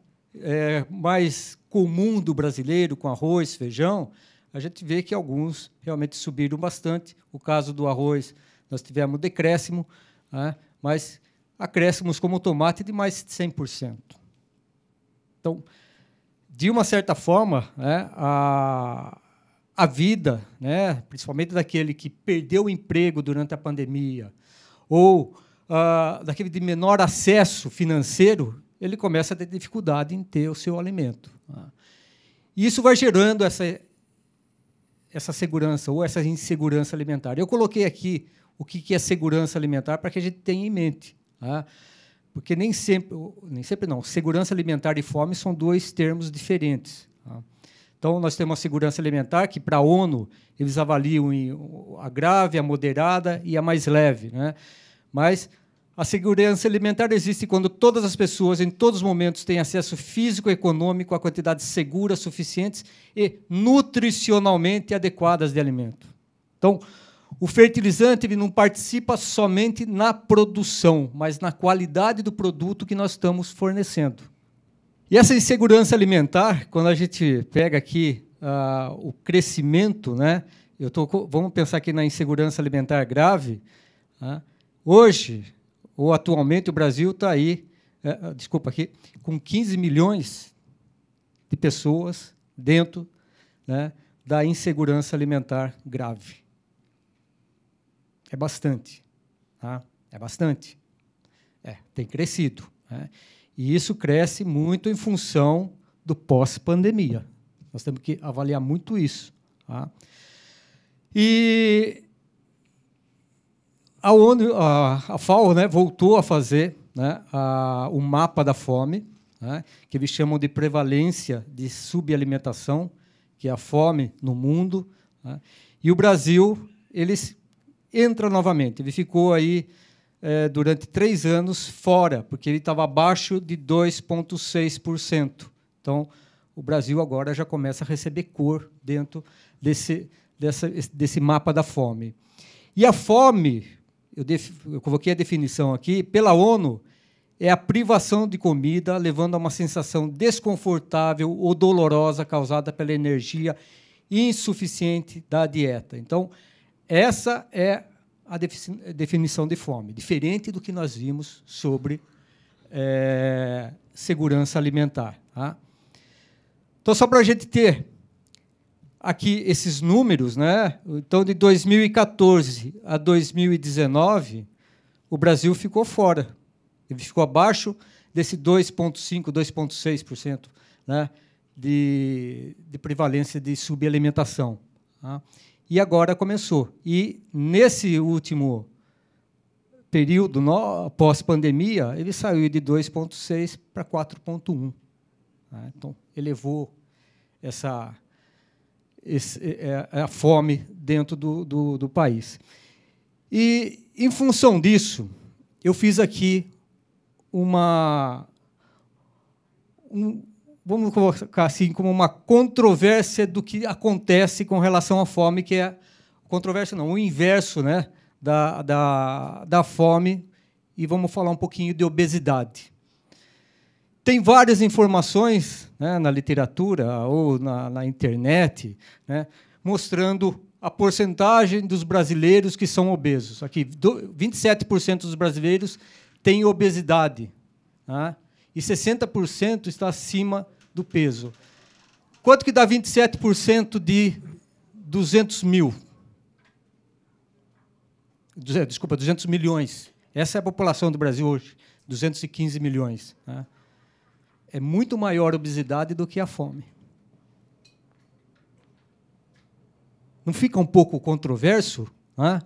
mais comum do brasileiro, com arroz, feijão, a gente vê que alguns realmente subiram bastante. O caso do arroz, nós tivemos decréscimo, né, mas acréscimos como o tomate de mais de 100%. Então, de uma certa forma, né, a vida, né, principalmente daquele que perdeu o emprego durante a pandemia, ou daquele de menor acesso financeiro, ele começa a ter dificuldade em ter o seu alimento. E isso vai gerando essa segurança ou essa insegurança alimentar. Eu coloquei aqui o que é segurança alimentar para que a gente tenha em mente. Porque nem sempre não, segurança alimentar e fome são dois termos diferentes. Então, nós temos a segurança alimentar, que, para a ONU, eles avaliam a grave, a moderada e a mais leve, né? Mas a segurança alimentar existe quando todas as pessoas, em todos os momentos, têm acesso físico e econômico a quantidades seguras, suficientes e nutricionalmente adequadas de alimento. Então, o fertilizante ele não participa somente na produção, mas na qualidade do produto que nós estamos fornecendo. E essa insegurança alimentar, quando a gente pega aqui o crescimento, né, vamos pensar aqui na insegurança alimentar grave, hoje, ou atualmente, o Brasil está aí, com 15 milhões de pessoas dentro, né, da insegurança alimentar grave. É bastante. É bastante. Tem crescido. Né? E isso cresce muito em função do pós-pandemia. Nós temos que avaliar muito isso. E a ONU, a FAO, né, voltou a fazer, né, o mapa da fome, né, que eles chamam de prevalência de subalimentação, que é a fome no mundo. Né, e o Brasil, ele entra novamente. Ele ficou aí durante 3 anos fora, porque ele estava abaixo de 2,6%. Então, o Brasil agora já começa a receber cor dentro desse mapa da fome. E a fome, eu coloquei a definição aqui, pela ONU, é a privação de comida, levando a uma sensação desconfortável ou dolorosa causada pela energia insuficiente da dieta. Então, essa é a definição de fome, diferente do que nós vimos sobre segurança alimentar. Então, só para a gente ter aqui esses números, né? Então, de 2014 a 2019, o Brasil ficou fora. Ele ficou abaixo desse 2,5%, 2,6%, né, de prevalência de subalimentação. E agora começou. E, nesse último período, pós-pandemia, ele saiu de 2,6% para 4,1%. Então, elevou a fome dentro do país. E, em função disso, eu fiz aqui vamos colocar assim, como uma controvérsia do que acontece com relação à fome, que é controvérsia não, o inverso, né, da fome, e vamos falar um pouquinho de obesidade. Tem várias informações, né, na literatura ou na internet, né, mostrando a porcentagem dos brasileiros que são obesos. Aqui, 27% dos brasileiros têm obesidade, né, e 60% está acima do peso. Quanto que dá 27% de 200 mil? Desculpa, 200 milhões. Essa é a população do Brasil hoje, 215 milhões. Né? É muito maior a obesidade do que a fome. Não fica um pouco controverso? Né?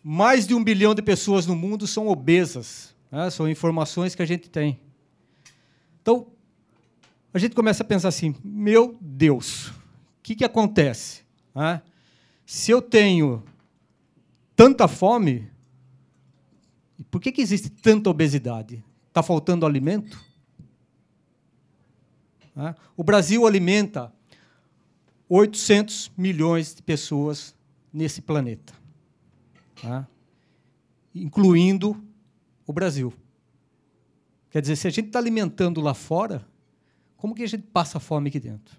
Mais de 1 bilhão de pessoas no mundo são obesas. São informações que a gente tem. Então, a gente começa a pensar assim, meu Deus, o que acontece? Se eu tenho tanta fome, por que existe tanta obesidade? Está faltando alimento? O Brasil alimenta 800 milhões de pessoas nesse planeta, incluindo o Brasil. Quer dizer, se a gente está alimentando lá fora, como que a gente passa fome aqui dentro?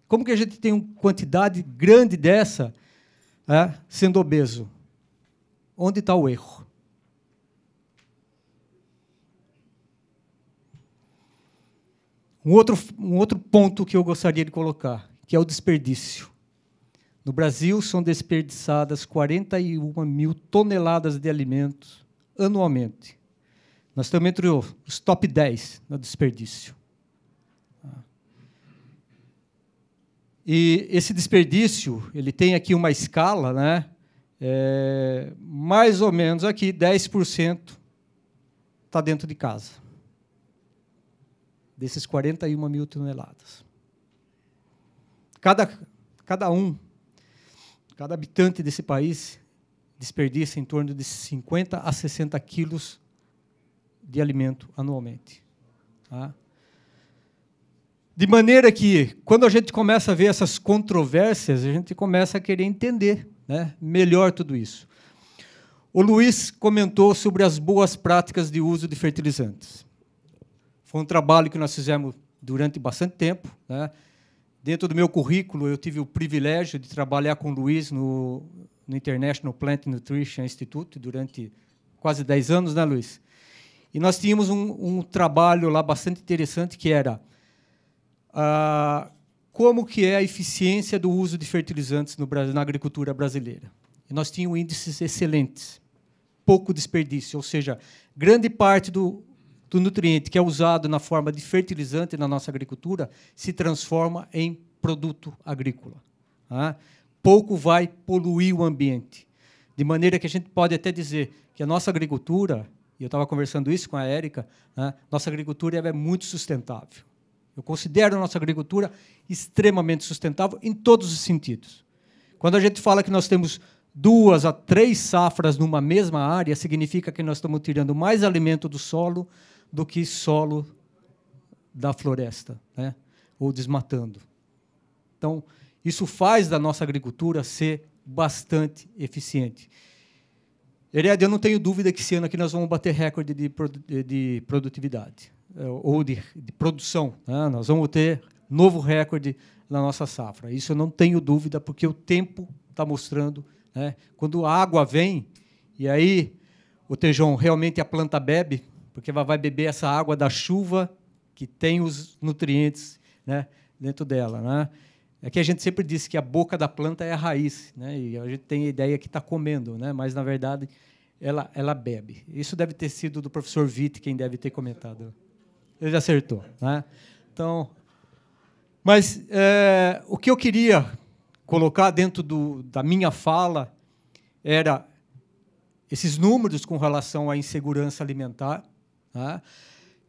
Como que a gente tem uma quantidade grande dessa sendo obeso? Onde está o erro? Um outro ponto que eu gostaria de colocar, que é o desperdício. No Brasil, são desperdiçadas 41 mil toneladas de alimentos anualmente. Nós estamos entre os top 10 no desperdício. E esse desperdício, ele tem aqui uma escala, né? Mais ou menos aqui, 10% está dentro de casa. Desses 41 mil toneladas. Cada habitante desse país desperdiça em torno de 50 a 60 quilos de alimento anualmente. Tá? De maneira que, quando a gente começa a ver essas controvérsias, a gente começa a querer entender, né, melhor tudo isso. O Luiz comentou sobre as boas práticas de uso de fertilizantes. Foi um trabalho que nós fizemos durante bastante tempo, né? Dentro do meu currículo, eu tive o privilégio de trabalhar com o Luiz no International Plant Nutrition Institute durante quase 10 anos, né, Luiz? E nós tínhamos um trabalho lá bastante interessante, que era como que é a eficiência do uso de fertilizantes no Brasil, na agricultura brasileira. E nós tínhamos índices excelentes, pouco desperdício, ou seja, grande parte do nutriente que é usado na forma de fertilizante na nossa agricultura se transforma em produto agrícola. Tá? Pouco vai poluir o ambiente. De maneira que a gente pode até dizer que a nossa agricultura, e eu estava conversando isso com a Érica, né, nossa agricultura é muito sustentável. Eu considero a nossa agricultura extremamente sustentável em todos os sentidos. Quando a gente fala que nós temos 2 a 3 safras numa mesma área, significa que nós estamos tirando mais alimento do solo do que solo da floresta, né? Ou desmatando. Então, isso faz da nossa agricultura ser bastante eficiente. Herédia, eu não tenho dúvida que esse ano aqui nós vamos bater recorde de produtividade, ou de produção. Né? Nós vamos ter novo recorde na nossa safra. Isso eu não tenho dúvida, porque o tempo está mostrando. Né? Quando a água vem, e aí, o Tejon, realmente a planta bebe, porque ela vai beber essa água da chuva que tem os nutrientes, né, dentro dela. Né? É que a gente sempre disse que a boca da planta é a raiz, né, e a gente tem a ideia que está comendo, né, mas, na verdade, ela bebe. Isso deve ter sido do professor Witt quem deve ter comentado. Ele acertou. Né? Então, mas o que eu queria colocar dentro da minha fala era esses números com relação à insegurança alimentar, tá?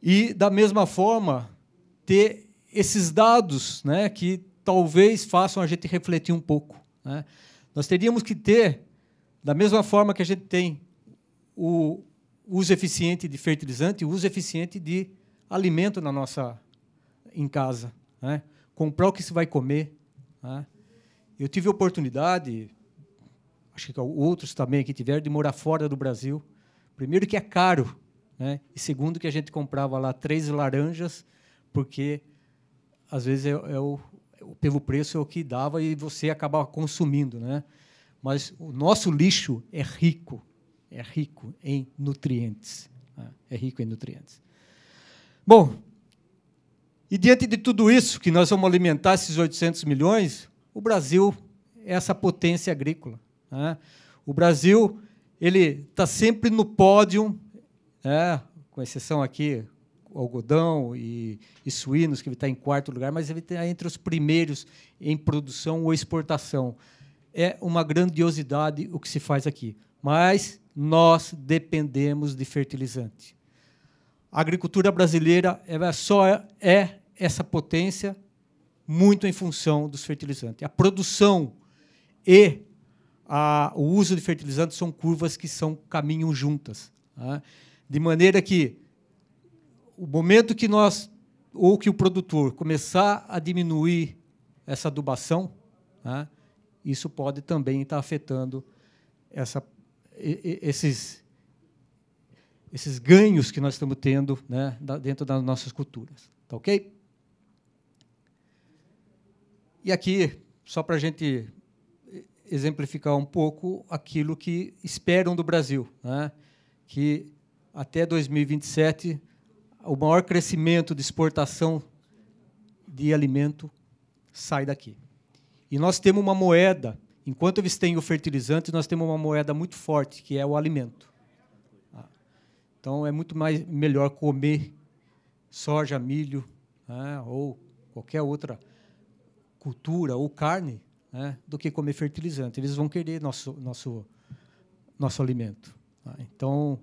E, da mesma forma, ter esses dados, né, que talvez façam a gente refletir um pouco. Né? Nós teríamos que ter, da mesma forma que a gente tem o uso eficiente de fertilizante, o uso eficiente de alimento em casa. Né? Comprar o que se vai comer. Né? Eu tive a oportunidade, acho que outros também aqui tiveram, de morar fora do Brasil. Primeiro, que é caro. Né? E segundo, que a gente comprava lá 3 laranjas, porque, às vezes, pelo preço é o que dava e você acabava consumindo. Né? Mas o nosso lixo é rico em nutrientes. Né? É rico em nutrientes. Bom, e diante de tudo isso, que nós vamos alimentar esses 800 milhões, o Brasil é essa potência agrícola. Né? O Brasil está sempre no pódio, com exceção aqui, algodão e suínos, que ele está em 4º lugar, mas ele está entre os primeiros em produção ou exportação. É uma grandiosidade o que se faz aqui. Mas nós dependemos de fertilizante. A agricultura brasileira só é essa potência muito em função dos fertilizantes. A produção e o uso de fertilizantes são curvas que caminham juntas. Tá? De maneira que, o momento que que o produtor começar a diminuir essa adubação, tá? Isso pode também estar afetando esses ganhos que nós estamos tendo, né, dentro das nossas culturas. Tá ok? E aqui, só para a gente exemplificar um pouco aquilo que esperam do Brasil, né, que até 2027 o maior crescimento de exportação de alimento sai daqui. E nós temos uma moeda, enquanto eles têm o fertilizante, nós temos uma moeda muito forte, que é o alimento. Então, é muito melhor comer soja, milho, né, ou qualquer outra cultura, ou carne, né, do que comer fertilizante. Eles vão querer nosso alimento. Tá? Então,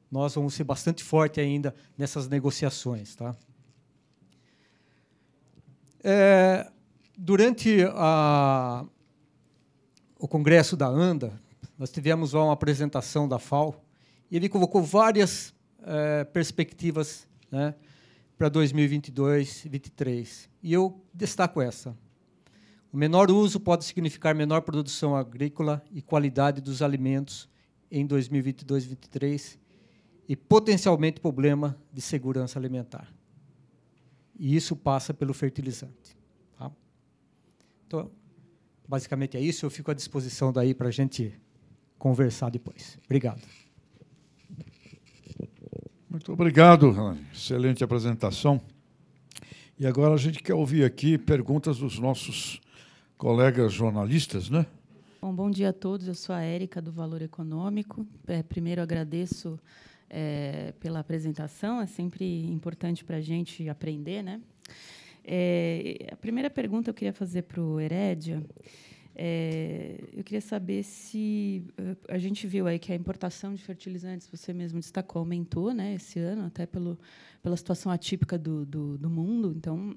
nós vamos ser bastante fortes ainda nessas negociações. Tá? Durante o congresso da ANDA, nós tivemos lá uma apresentação da FAO, e ele colocou várias perspectivas, né, para 2022 e 2023. E eu destaco essa. O menor uso pode significar menor produção agrícola e qualidade dos alimentos em 2022 e 2023 e, potencialmente, problema de segurança alimentar. E isso passa pelo fertilizante. Tá? Então, basicamente é isso. Eu fico à disposição daí para a gente conversar depois. Obrigado. Muito obrigado, Rani. Excelente apresentação. E agora a gente quer ouvir aqui perguntas dos nossos colegas jornalistas, né? Bom dia a todos. Eu sou a Érica, do Valor Econômico. Primeiro, agradeço pela apresentação. É sempre importante para a gente aprender, né? A primeira pergunta eu queria fazer para o Herédia. Eu queria saber se a gente viu aí que a importação de fertilizantes, você mesmo destacou, aumentou, né, esse ano, até pela situação atípica do mundo. Então,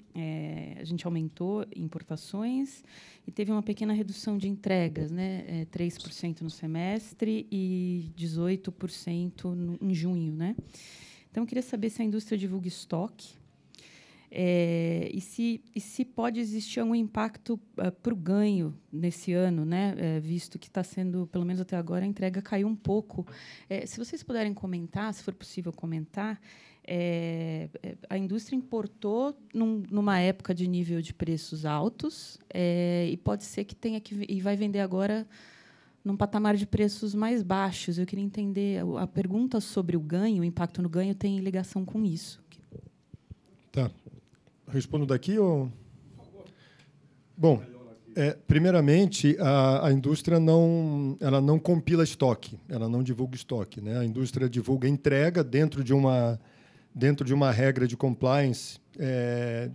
a gente aumentou importações e teve uma pequena redução de entregas, né, 3% no semestre e 18% em junho. Né? Então, eu queria saber se a indústria divulga estoque. E se pode existir algum impacto para o ganho nesse ano, né? Visto que está sendo, pelo menos até agora, a entrega caiu um pouco. Se vocês puderem comentar, se for possível comentar, a indústria importou numa época de nível de preços altos e pode ser que tenha e vai vender agora num patamar de preços mais baixos. Eu queria entender, a pergunta sobre o ganho, o impacto no ganho, tem ligação com isso. Tá. Respondo daqui ou... Bom, primeiramente, a indústria ela não compila estoque, ela não divulga estoque. Né? A indústria divulga entrega dentro de uma regra de compliance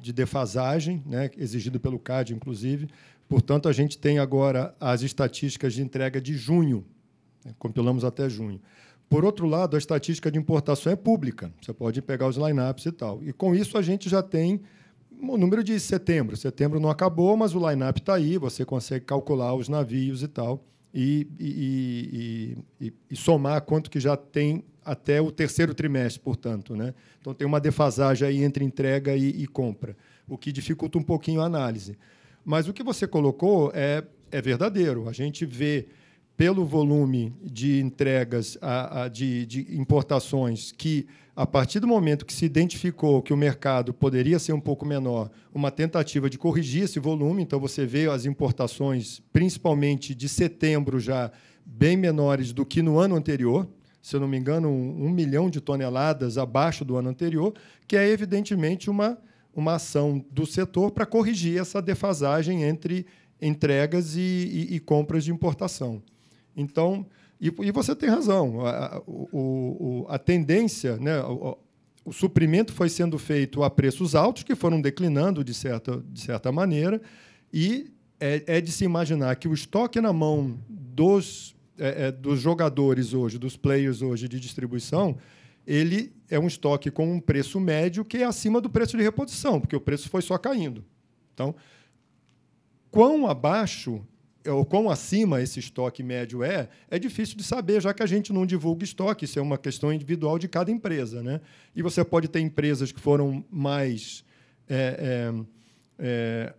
de defasagem, né? Exigido pelo CAD, inclusive. Portanto, a gente tem agora as estatísticas de entrega de junho, né? Compilamos até junho. Por outro lado, a estatística de importação é pública. Você pode pegar os line-ups e tal. E, com isso, a gente já tem o número de setembro. Setembro não acabou, mas o line-up está aí. Você consegue calcular os navios e tal e somar quanto que já tem até o terceiro trimestre, portanto. Né? Então, tem uma defasagem aí entre entrega e compra, o que dificulta um pouquinho a análise. Mas o que você colocou é verdadeiro. A gente vê, pelo volume de entregas, de importações, que, a partir do momento que se identificou que o mercado poderia ser um pouco menor, uma tentativa de corrigir esse volume. Então, você vê as importações, principalmente de setembro, já bem menores do que no ano anterior. Se eu não me engano, 1 milhão de toneladas abaixo do ano anterior, que é, evidentemente, uma ação do setor para corrigir essa defasagem entre entregas e compras de importação. Então, e você tem razão, a tendência, né, o suprimento foi sendo feito a preços altos, que foram declinando de certa maneira, e é de se imaginar que o estoque na mão dos jogadores hoje, dos players hoje de distribuição, ele é um estoque com um preço médio que é acima do preço de reposição, porque o preço foi só caindo. Então, quão abaixo ou quão acima esse estoque médio é difícil de saber, já que a gente não divulga estoque. Isso é uma questão individual de cada empresa. Né? E você pode ter empresas que foram mais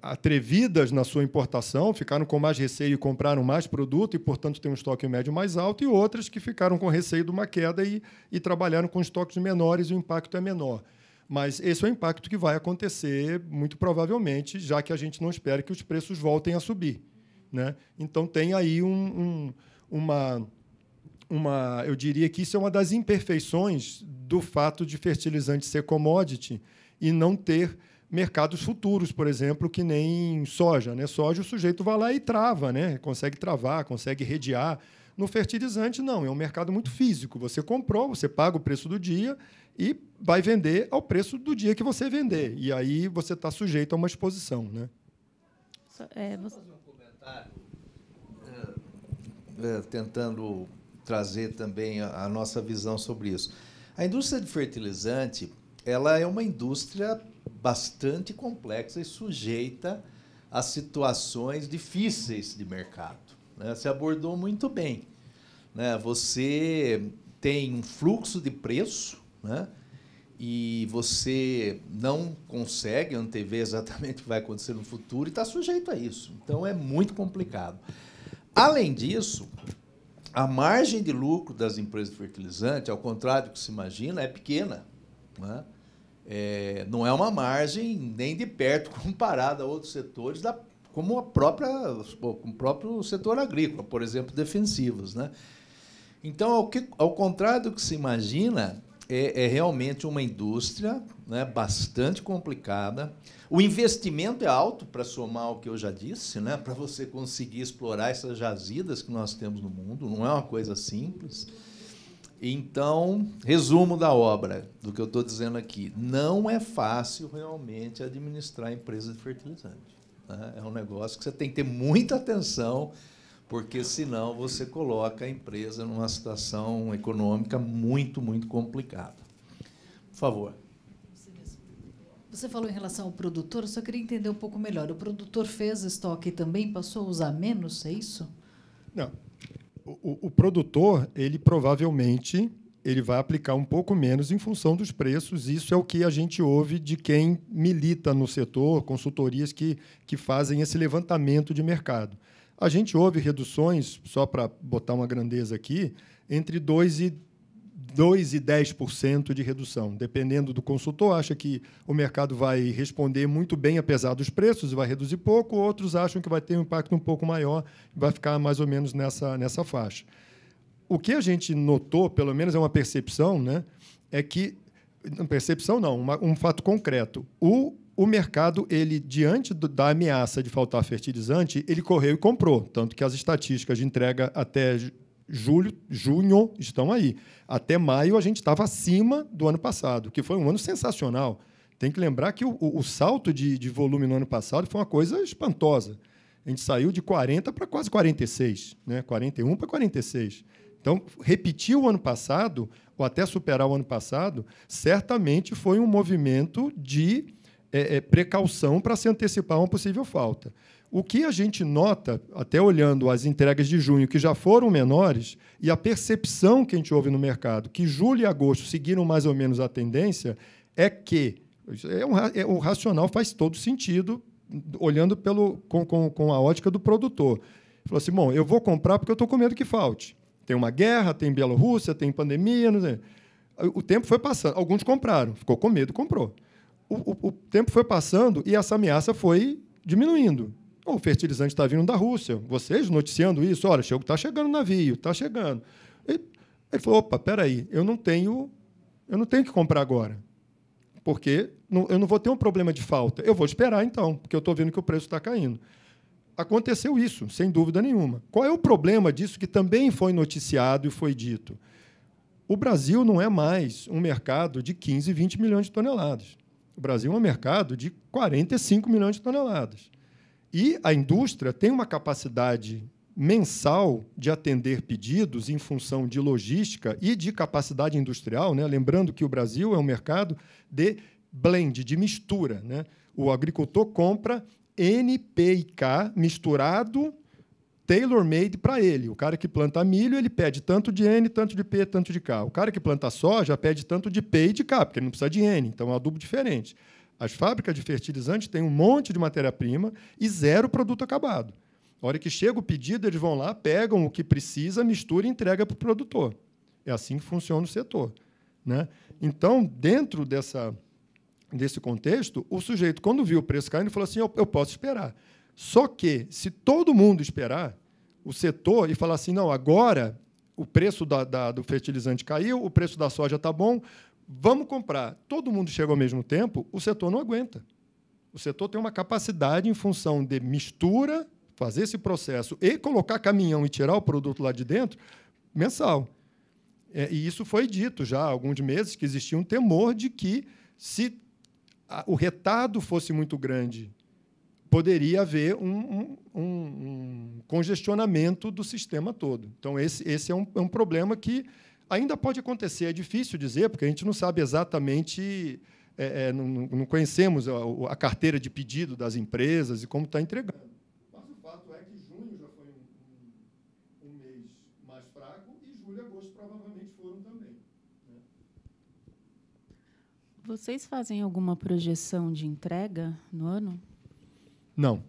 atrevidas na sua importação, ficaram com mais receio e compraram mais produto e, portanto, têm um estoque médio mais alto, e outras que ficaram com receio de uma queda e trabalharam com estoques menores e o impacto é menor. Mas esse é o impacto que vai acontecer, muito provavelmente, já que a gente não espera que os preços voltem a subir, né? Então, tem aí eu diria que isso é uma das imperfeições do fato de fertilizante ser commodity e não ter mercados futuros, por exemplo, que nem soja, né? Soja, o sujeito vai lá e trava, né? Consegue travar, consegue redear. No fertilizante, não, é um mercado muito físico. Você comprou, você paga o preço do dia e vai vender ao preço do dia que você vender. E aí você está sujeito a uma exposição, né? Vou fazer um comentário, tentando trazer também a nossa visão sobre isso. A indústria de fertilizante, ela é uma indústria bastante complexa e sujeita a situações difíceis de mercado, né? Você abordou muito bem, né? Você tem um fluxo de preço, né? E você não consegue antever exatamente o que vai acontecer no futuro e está sujeito a isso. Então, é muito complicado. Além disso, a margem de lucro das empresas de fertilizante, ao contrário do que se imagina, é pequena, né? Não é uma margem nem de perto comparada a outros setores, como o próprio setor agrícola, por exemplo, defensivos, né? Então, ao contrário do que se imagina, é realmente uma indústria, né, bastante complicada. O investimento é alto, para somar ao que eu já disse, né, para você conseguir explorar essas jazidas que nós temos no mundo. Não é uma coisa simples. Então, resumo da obra, do que eu estou dizendo aqui. Não é fácil, realmente, administrar a empresa de fertilizante, né? É um negócio que você tem que ter muita atenção, porque, senão, você coloca a empresa numa situação econômica muito, muito complicada. Por favor. Você falou em relação ao produtor, eu só queria entender um pouco melhor. O produtor fez estoque também, passou a usar menos, é isso? Não. O produtor, ele provavelmente vai aplicar um pouco menos em função dos preços. Isso é o que a gente ouve de quem milita no setor, consultorias que fazem esse levantamento de mercado. A gente ouve reduções, só para botar uma grandeza aqui, entre 2% e 10% de redução. Dependendo do consultor, acha que o mercado vai responder muito bem, apesar dos preços, e vai reduzir pouco. Outros acham que vai ter um impacto um pouco maior, vai ficar mais ou menos nessa faixa. O que a gente notou, pelo menos é uma percepção, né, é que... Percepção não, um fato concreto. O mercado, diante da ameaça de faltar fertilizante, ele correu e comprou. Tanto que as estatísticas de entrega até junho estão aí. Até maio, a gente estava acima do ano passado, que foi um ano sensacional. Tem que lembrar que o salto de volume no ano passado foi uma coisa espantosa. A gente saiu de 40 para quase 46, né? 41 para 46. Então, repetir o ano passado, ou até superar o ano passado, certamente foi um movimento de precaução para se antecipar uma possível falta. O que a gente nota, até olhando as entregas de junho, que já foram menores, e a percepção que a gente ouve no mercado, que julho e agosto seguiram mais ou menos a tendência, é que o racional faz todo sentido, olhando com a ótica do produtor. Ele falou assim, bom, eu vou comprar porque eu estou com medo que falte. Tem uma guerra, tem Bielorrússia, tem pandemia, não sei. O tempo foi passando. Alguns compraram, ficou com medo, comprou. O tempo foi passando e essa ameaça foi diminuindo. O fertilizante está vindo da Rússia. Vocês noticiando isso, olha, está chegando o navio, está chegando. Ele falou, opa, espera aí, eu não tenho que comprar agora, porque eu não vou ter um problema de falta. Eu vou esperar, então, porque eu estou vendo que o preço está caindo. Aconteceu isso, sem dúvida nenhuma. Qual é o problema disso que também foi noticiado e foi dito? O Brasil não é mais um mercado de 15, 20 milhões de toneladas. O Brasil é um mercado de 45 milhões de toneladas. E a indústria tem uma capacidade mensal de atender pedidos em função de logística e de capacidade industrial, né? Lembrando que o Brasil é um mercado de blend, de mistura, né? O agricultor compra N, P e K misturado, tailor-made para ele. O cara que planta milho, ele pede tanto de N, tanto de P, tanto de K. O cara que planta soja pede tanto de P e de K, porque ele não precisa de N, então é um adubo diferente. As fábricas de fertilizantes têm um monte de matéria-prima e zero produto acabado. A hora que chega o pedido, eles vão lá, pegam o que precisa, mistura e entrega para o produtor. É assim que funciona o setor, né? Então, dentro desse contexto, o sujeito, quando viu o preço caindo, falou assim, eu posso esperar. Só que, se todo mundo esperar, o setor, e falar assim, não, agora o preço do fertilizante caiu, o preço da soja está bom, vamos comprar. Todo mundo chega ao mesmo tempo, o setor não aguenta. O setor tem uma capacidade em função de mistura, fazer esse processo e colocar caminhão e tirar o produto lá de dentro, mensal. E isso foi dito já há alguns meses, que existia um temor de que, se o retardo fosse muito grande, poderia haver um congestionamento do sistema todo. Então, esse é um problema que ainda pode acontecer. É difícil dizer, porque a gente não sabe exatamente, não conhecemos a carteira de pedido das empresas e como está entregando. Mas o fato é que junho já foi um mês mais fraco e julho e agosto provavelmente foram também, né? Vocês fazem alguma projeção de entrega no ano? Não.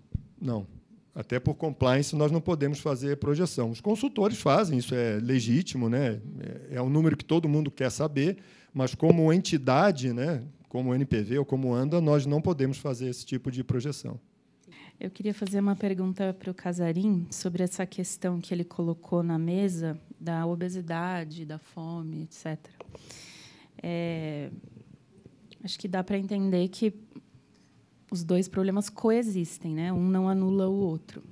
Até por compliance, nós não podemos fazer projeção. Os consultores fazem, isso é legítimo, né? É um número que todo mundo quer saber, mas como entidade, né, como NPV ou como ANDA, nós não podemos fazer esse tipo de projeção. Eu queria fazer uma pergunta para o Casarim sobre essa questão que ele colocou na mesa da obesidade, da fome, etc. Acho que dá para entender que os dois problemas coexistem, né? Um não anula o outro.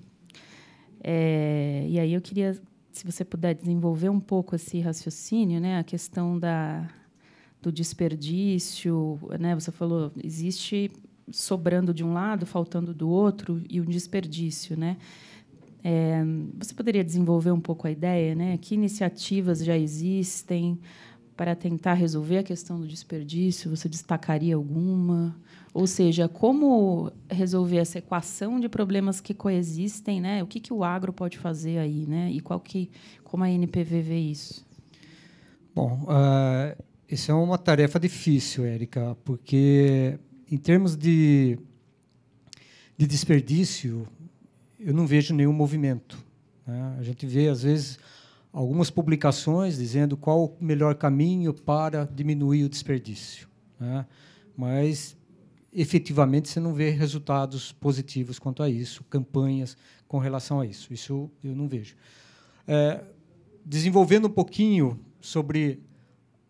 E aí eu queria, se você puder desenvolver um pouco esse raciocínio, né? A questão do desperdício, né? Você falou, existe sobrando de um lado, faltando do outro, e um desperdício, né? Você poderia desenvolver um pouco a ideia, né? Que iniciativas já existem para tentar resolver a questão do desperdício? Você destacaria alguma? Ou seja, como resolver essa equação de problemas que coexistem, né? O que o agro pode fazer aí, né? E como a NPV vê isso? Bom, isso é uma tarefa difícil, Érica, porque, em termos de desperdício, eu não vejo nenhum movimento, né? A gente vê, às vezes, algumas publicações dizendo qual o melhor caminho para diminuir o desperdício, né? Mas, efetivamente, você não vê resultados positivos quanto a isso, campanhas com relação a isso. Isso eu não vejo. Desenvolvendo um pouquinho sobre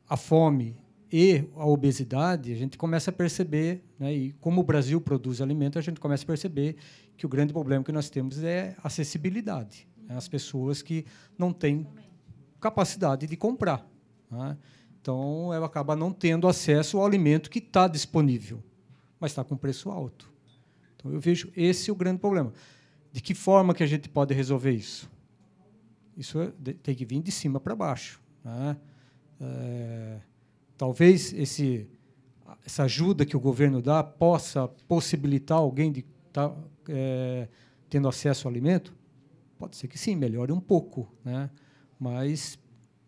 a fome e a obesidade, a gente começa a perceber, né, e como o Brasil produz alimento, a gente começa a perceber que o grande problema que nós temos é acessibilidade, né, as pessoas que não têm capacidade de comprar, né? Então, ela acaba não tendo acesso ao alimento que está disponível, mas está com preço alto. Então, eu vejo esse o grande problema. De que forma que a gente pode resolver isso? Isso tem que vir de cima para baixo, né? Talvez essa ajuda que o governo dá possa possibilitar alguém de estar tendo acesso ao alimento? Pode ser que sim, melhore um pouco, né? Mas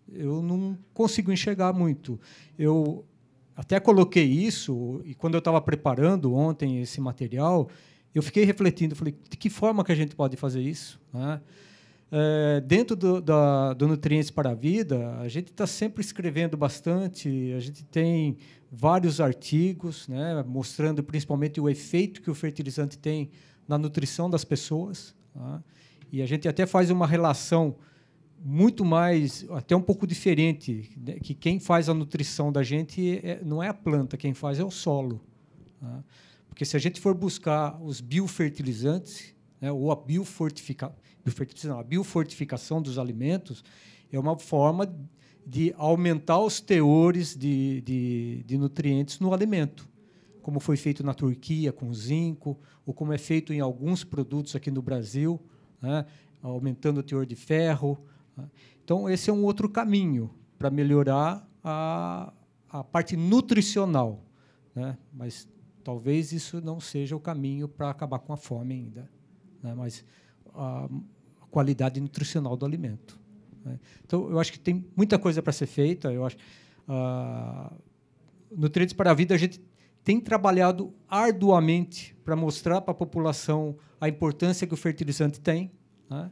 eu não consigo enxergar muito. Eu até coloquei isso, e quando eu estava preparando ontem esse material, eu fiquei refletindo, falei, de que forma que a gente pode fazer isso, né? Dentro do Nutrientes para a Vida, a gente está sempre escrevendo bastante, a gente tem vários artigos, né, mostrando principalmente o efeito que o fertilizante tem na nutrição das pessoas, tá? E a gente até faz uma relação muito mais, até um pouco diferente, né, que quem faz a nutrição da gente não é a planta, quem faz é o solo, tá? Porque se a gente for buscar os biofertilizantes, né, ou a biofortificação dos alimentos, é uma forma de aumentar os teores de nutrientes no alimento, como foi feito na Turquia com zinco, ou como é feito em alguns produtos aqui no Brasil, né, aumentando o teor de ferro, né? Então, esse é um outro caminho para melhorar a parte nutricional, né? Mas talvez isso não seja o caminho para acabar com a fome ainda, né? Mas a qualidade nutricional do alimento, né? Então, eu acho que tem muita coisa para ser feita. Eu acho, Nutrientes para a Vida, a gente tem trabalhado arduamente para mostrar para a população a importância que o fertilizante tem, né?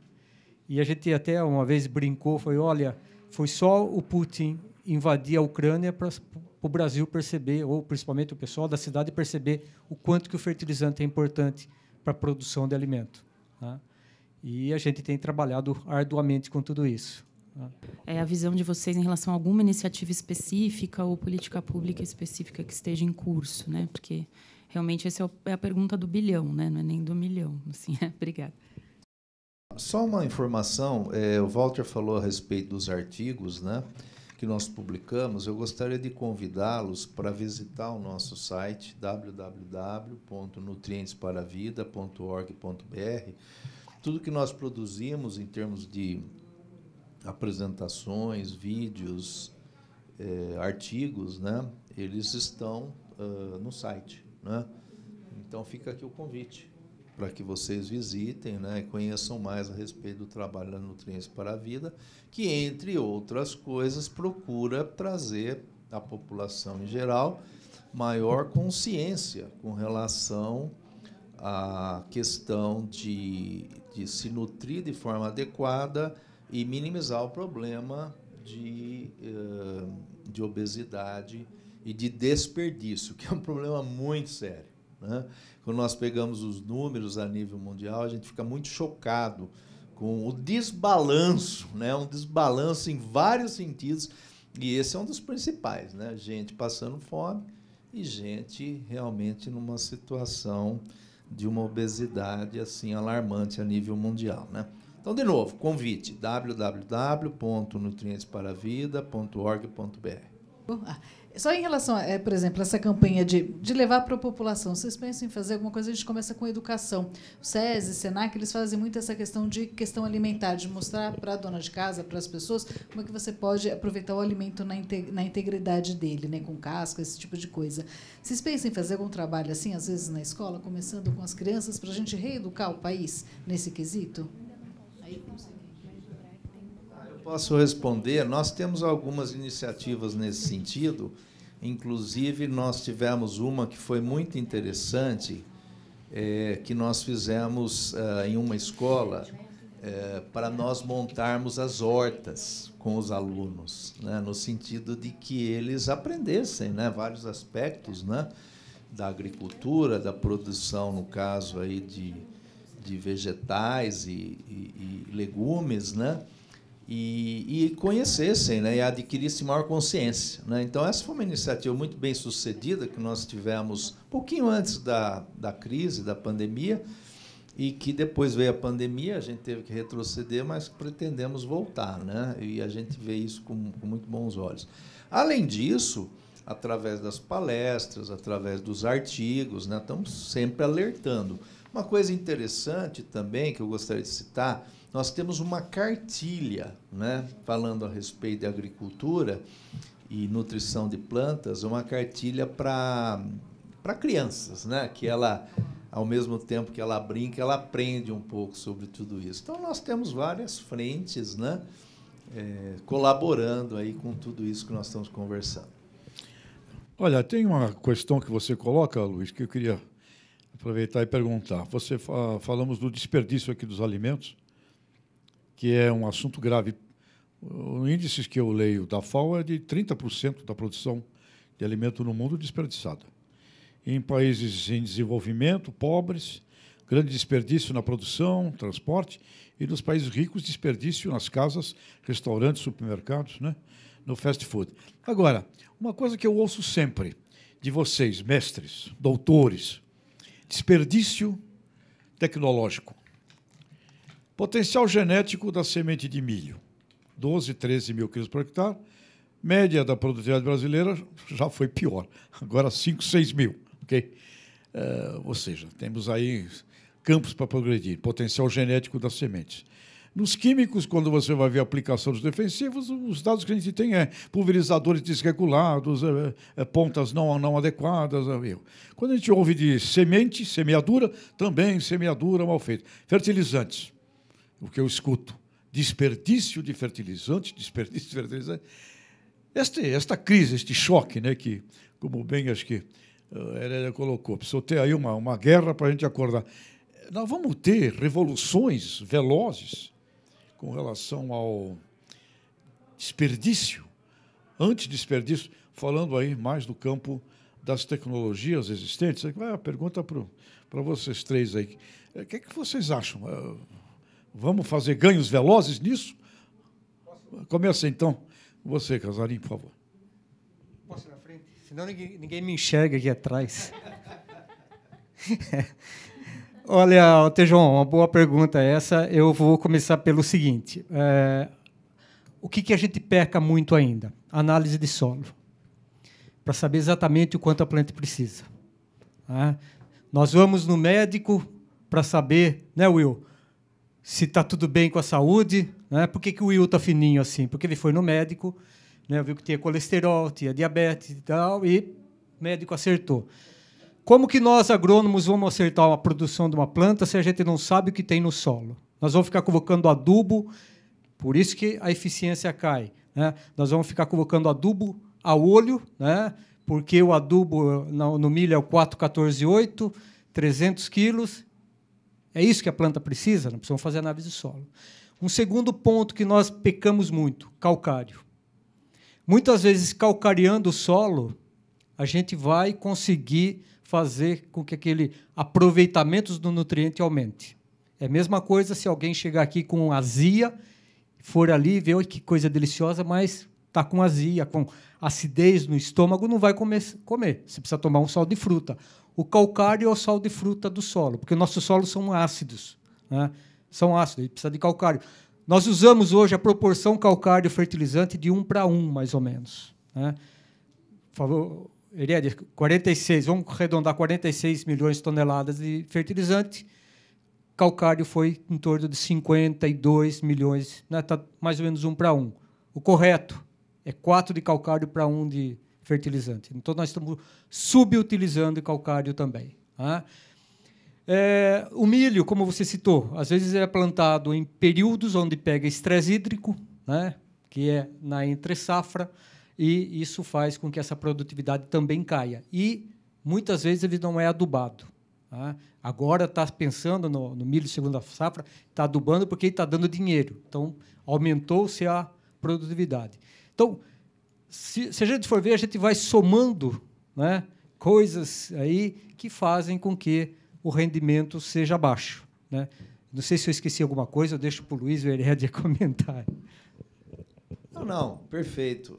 E a gente até uma vez brincou, foi, olha, foi só o Putin invadir a Ucrânia para o Brasil perceber, ou principalmente o pessoal da cidade perceber o quanto que o fertilizante é importante para a produção de alimento, né? E a gente tem trabalhado arduamente com tudo isso. A visão de vocês em relação a alguma iniciativa específica ou política pública específica que esteja em curso, né? Porque realmente essa é a pergunta do bilhão, né? Não é nem do milhão. Assim. Obrigada. Só uma informação, o Walter falou a respeito dos artigos, né, que nós publicamos. Eu gostaria de convidá-los para visitar o nosso site www.nutrientesparavida.org.br. Tudo que nós produzimos em termos de apresentações, vídeos, artigos, né, eles estão no site, né? Então fica aqui o convite para que vocês visitem, né, e conheçam mais a respeito do trabalho da Nutrientes para a Vida, que, entre outras coisas, procura trazer à população em geral maior consciência com relação à questão de se nutrir de forma adequada e minimizar o problema de obesidade e de desperdício, que é um problema muito sério, né? Quando nós pegamos os números a nível mundial, a gente fica muito chocado com o desbalanço, né? Um desbalanço em vários sentidos, e esse é um dos principais, né? Gente passando fome e gente realmente numa situação de uma obesidade assim alarmante a nível mundial, né? Então, de novo, convite www.nutrientesparavida.org.br. Só em relação, por exemplo, essa campanha de levar para a população, vocês pensam em fazer alguma coisa? A gente começa com educação. O SESI, Senac, eles fazem muito essa questão alimentar, de mostrar para a dona de casa, para as pessoas, como é que você pode aproveitar o alimento na integridade dele, né, com casca, esse tipo de coisa. Vocês pensam em fazer algum trabalho assim, às vezes na escola, começando com as crianças, para a gente reeducar o país nesse quesito? Posso responder? Nós temos algumas iniciativas nesse sentido. Inclusive, nós tivemos uma que foi muito interessante, que nós fizemos em uma escola para nós montarmos as hortas com os alunos, né, no sentido de que eles aprendessem, né, vários aspectos, né, da agricultura, da produção, no caso aí de vegetais e legumes, né? E conhecessem, né, e adquirissem maior consciência, né? Então, essa foi uma iniciativa muito bem sucedida que nós tivemos um pouquinho antes da crise, da pandemia, e que depois veio a pandemia, a gente teve que retroceder, mas pretendemos voltar, né? E a gente vê isso com muito bons olhos. Além disso, através das palestras, através dos artigos, né, estamos sempre alertando. Uma coisa interessante também que eu gostaria de citar, nós temos uma cartilha, né, falando a respeito de agricultura e nutrição de plantas, uma cartilha para crianças, né, que ela, ao mesmo tempo que ela brinca, ela aprende um pouco sobre tudo isso. Então, nós temos várias frentes, né, colaborando aí com tudo isso que nós estamos conversando. Olha, tem uma questão que você coloca, Luiz, que eu queria aproveitar e perguntar. Falamos do desperdício aqui dos alimentos, que é um assunto grave. Os índices que eu leio da FAO é de 30% da produção de alimento no mundo desperdiçada. Em países em desenvolvimento, pobres, grande desperdício na produção, transporte, e nos países ricos, desperdício nas casas, restaurantes, supermercados, né? No fast food. Agora, uma coisa que eu ouço sempre de vocês, mestres, doutores, desperdício tecnológico. Potencial genético da semente de milho, 12, 13 mil quilos por hectare. Média da produtividade brasileira já foi pior, agora 5, 6 mil. Okay? Ou seja, temos aí campos para progredir, potencial genético das sementes. Nos químicos, quando você vai ver a aplicação dos defensivos, os dados que a gente tem pulverizadores desregulados, pontas não adequadas. Quando a gente ouve de semente, semeadura, também semeadura mal feita. Fertilizantes, o que eu escuto, desperdício de fertilizante. Esta crise, este choque, né, que, como bem acho que Herédia colocou, precisa ter aí uma guerra para a gente acordar. Nós vamos ter revoluções velozes com relação ao desperdício, antidesperdício, falando aí mais do campo das tecnologias existentes. A pergunta para vocês três aí. O que vocês acham? Vamos fazer ganhos velozes nisso? Começa, então, você, Casarim, por favor. Posso ir na frente? Senão ninguém me enxerga aqui atrás. Olha, Tejon, uma boa pergunta essa. Eu vou começar pelo seguinte. O que a gente peca muito ainda? Análise de solo. Para saber exatamente o quanto a planta precisa. Nós vamos no médico para saber, né, Will, se está tudo bem com a saúde. Né? Por que o Will está fininho assim? Porque ele foi no médico, né, viu que tinha colesterol, tinha diabetes e tal, e o médico acertou. Como que nós, agrônomos, vamos acertar a produção de uma planta se a gente não sabe o que tem no solo? Nós vamos ficar colocando adubo, por isso que a eficiência cai. Né? Nós vamos ficar colocando adubo a olho, né? Porque o adubo no milho é o 4,14,8, 300 quilos. É isso que a planta precisa? Não precisamos fazer análise de solo. Um segundo ponto que nós pecamos muito, calcário. Muitas vezes, calcareando o solo, a gente vai conseguir fazer com que aquele aproveitamento do nutriente aumente. É a mesma coisa se alguém chegar aqui com azia, for ali e ver, oi, que coisa deliciosa, mas está com azia, com acidez no estômago, não vai comer. Você precisa tomar um sal de fruta. O calcário é o sal de fruta do solo, porque nossos solos são ácidos. Né? São ácidos, ele precisa de calcário. Nós usamos hoje a proporção calcário-fertilizante de 1:1, mais ou menos. Né? Falou, Herédia, 46, vamos arredondar 46 milhões de toneladas de fertilizante. Calcário foi em torno de 52 milhões, né? Tá mais ou menos 1:1. O correto é 4 de calcário para 1 de fertilizante. Então, nós estamos subutilizando o calcário também. Tá? O milho, como você citou, às vezes é plantado em períodos onde pega estresse hídrico, né? Que é na entre-safra, e isso faz com que essa produtividade também caia. E, muitas vezes, ele não é adubado. Tá? Agora está pensando no milho segunda safra, está adubando porque ele está dando dinheiro. Então, aumentou-se a produtividade. Então, se a gente for ver, a gente vai somando, né, coisas aí que fazem com que o rendimento seja baixo. Né? Não sei se eu esqueci alguma coisa, eu deixo para o Luiz Herédia comentar. Não, perfeito.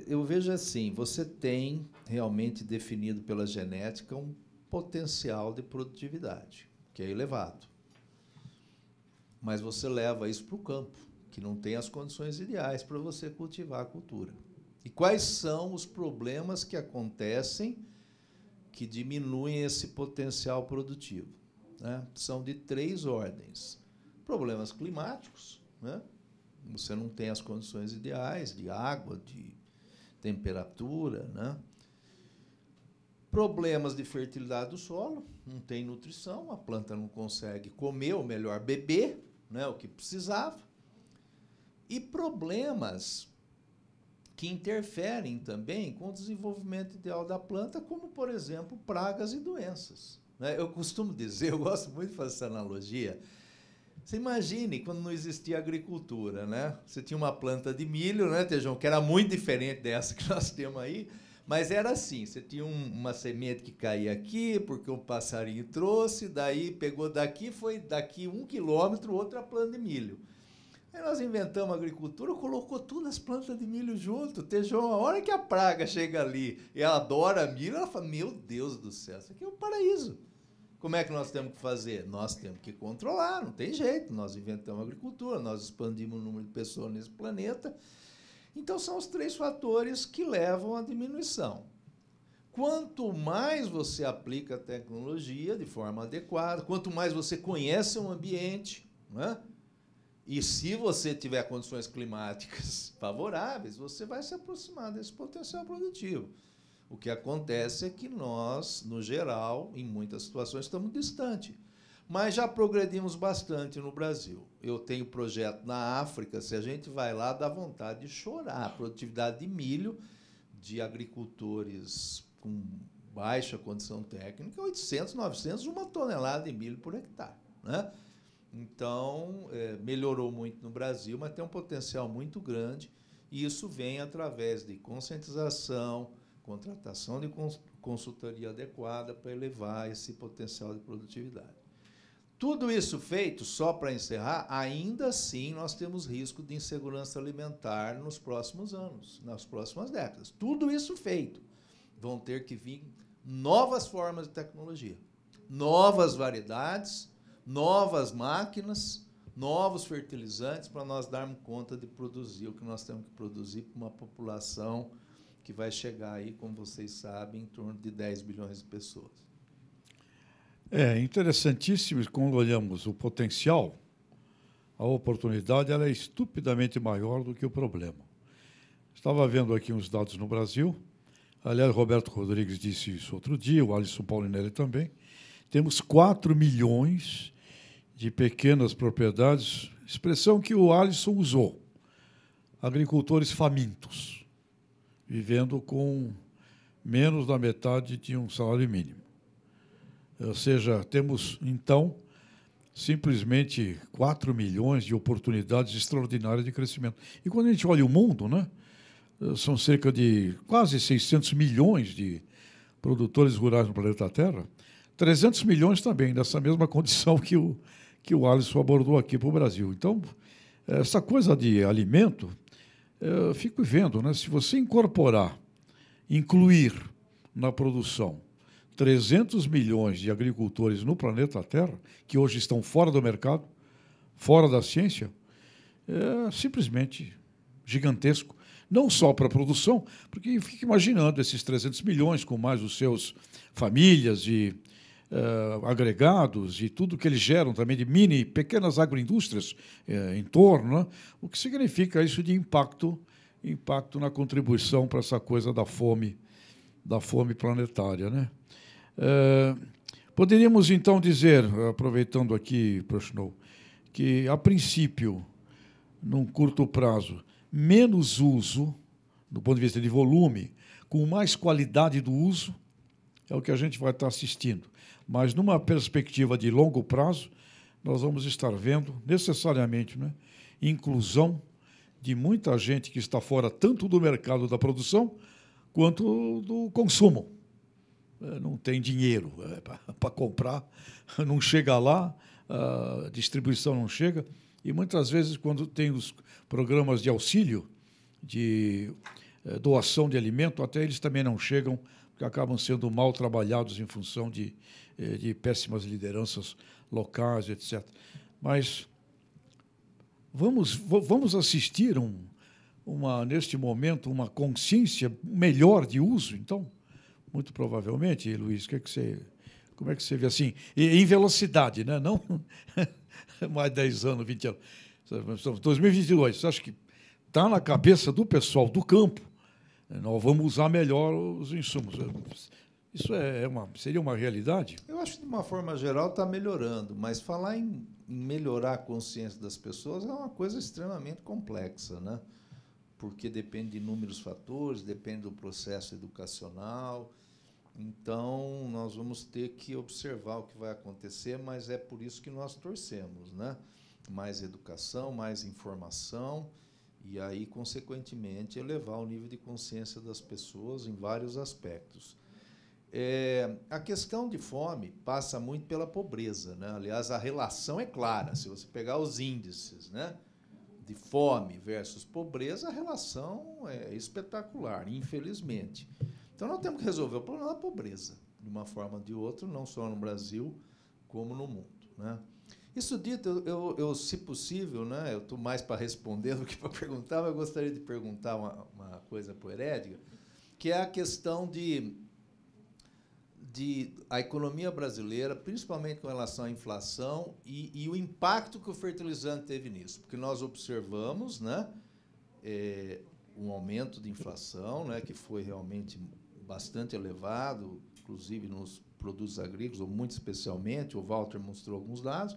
Eu vejo assim, você tem realmente definido pela genética um potencial de produtividade, que é elevado. Mas você leva isso para o campo, que não tem as condições ideais para você cultivar a cultura. E quais são os problemas que acontecem que diminuem esse potencial produtivo? Né? São de 3 ordens. Problemas climáticos, né? Você não tem as condições ideais de água, de temperatura, né? Problemas de fertilidade do solo, não tem nutrição, a planta não consegue comer, ou melhor, beber, né, o que precisava. E problemas que interferem também com o desenvolvimento ideal da planta, como, por exemplo, pragas e doenças. Né? Eu costumo dizer, eu gosto muito de fazer essa analogia. Você imagine quando não existia agricultura, né? Você tinha uma planta de milho, né, Tejon, que era muito diferente dessa que nós temos aí, mas era assim, você tinha uma semente que caía aqui, porque um passarinho trouxe, daí pegou daqui, foi daqui 1 quilômetro, outra planta de milho. Aí nós inventamos a agricultura, colocou todas as plantas de milho junto. Tejon, a hora que a praga chega ali e ela adora milho, ela fala, meu Deus do céu, isso aqui é um paraíso. Como é que nós temos que fazer? Nós temos que controlar, não tem jeito. Nós inventamos a agricultura, nós expandimos o número de pessoas nesse planeta. Então, são os 3 fatores que levam à diminuição. Quanto mais você aplica a tecnologia de forma adequada, quanto mais você conhece o ambiente, né? E se você tiver condições climáticas favoráveis, você vai se aproximar desse potencial produtivo. O que acontece é que nós, no geral, em muitas situações, estamos distantes. Mas já progredimos bastante no Brasil. Eu tenho projeto na África, se a gente vai lá, dá vontade de chorar. A produtividade de milho de agricultores com baixa condição técnica, 800, 900, 1 tonelada de milho por hectare, né? Então, melhorou muito no Brasil, mas tem um potencial muito grande, e isso vem através de conscientização, contratação de consultoria adequada para elevar esse potencial de produtividade. Tudo isso feito, só para encerrar, ainda assim nós temos risco de insegurança alimentar nos próximos anos, nas próximas décadas. Tudo isso feito. Vão ter que vir novas formas de tecnologia, novas variedades, novas máquinas, novos fertilizantes para nós darmos conta de produzir o que nós temos que produzir para uma população que vai chegar aí, como vocês sabem, em torno de 10 bilhões de pessoas. É interessantíssimo quando olhamos o potencial, a oportunidade ela é estupidamente maior do que o problema. Estava vendo aqui uns dados no Brasil, aliás, Roberto Rodrigues disse isso outro dia, o Alisson Paulinelli também. Temos 4 milhões de pequenas propriedades, expressão que o Alisson usou, agricultores famintos, vivendo com menos da metade de um salário mínimo. Ou seja, temos, então, simplesmente 4 milhões de oportunidades extraordinárias de crescimento. E quando a gente olha o mundo, né, são cerca de quase 600 milhões de produtores rurais no planeta Terra, 300 milhões também, nessa mesma condição que o Alisson abordou aqui para o Brasil. Então, essa coisa de alimento, eu fico vendo, né, se você incluir na produção 300 milhões de agricultores no planeta Terra, que hoje estão fora do mercado, fora da ciência, é simplesmente gigantesco. Não só para a produção, porque fica imaginando esses 300 milhões com mais os seus famílias e agregados e tudo que eles geram também de pequenas agroindústrias em torno, né? O que significa isso de impacto na contribuição para essa coisa da fome planetária, né? Poderíamos, então, dizer, aproveitando aqui, Prochnow, que, a princípio, num curto prazo, menos uso, do ponto de vista de volume, com mais qualidade do uso, é o que a gente vai estar assistindo. Mas, numa perspectiva de longo prazo, nós vamos estar vendo, necessariamente, né, inclusão de muita gente que está fora tanto do mercado da produção quanto do consumo. Não tem dinheiro para comprar, não chega lá, a distribuição não chega. E, muitas vezes, quando tem os programas de auxílio, de doação de alimento, até eles também não chegam, porque acabam sendo mal trabalhados em função de péssimas lideranças locais, etc. Mas vamos assistir, neste momento, uma consciência melhor de uso, então? Muito provavelmente, Luiz, como é que você vê assim? Em velocidade, né? Não mais 10 anos, 20 anos. 2022, você acha que está na cabeça do pessoal do campo? Nós vamos usar melhor os insumos. Isso seria uma realidade? Eu acho que, de uma forma geral, está melhorando, mas falar em melhorar a consciência das pessoas é uma coisa extremamente complexa, né? Porque depende de inúmeros fatores, depende do processo educacional. Então, nós vamos ter que observar o que vai acontecer, mas é por isso que nós torcemos, né? Mais educação, mais informação, e aí, consequentemente, elevar o nível de consciência das pessoas em vários aspectos. A questão de fome passa muito pela pobreza, né? Aliás, a relação é clara. Se você pegar os índices, né, de fome versus pobreza, a relação é espetacular, infelizmente. Então, nós temos que resolver o problema da pobreza, de uma forma ou de outra, não só no Brasil, como no mundo, né? Isso dito, eu se possível, né, eu estou mais para responder do que para perguntar, mas eu gostaria de perguntar uma coisa para o Herédiger, que é a questão de a economia brasileira, principalmente com relação à inflação e o impacto que o fertilizante teve nisso. Porque nós observamos, né, um aumento de inflação, né, que foi realmente bastante elevado, inclusive nos produtos agrícolas, ou muito especialmente, o Walter mostrou alguns dados,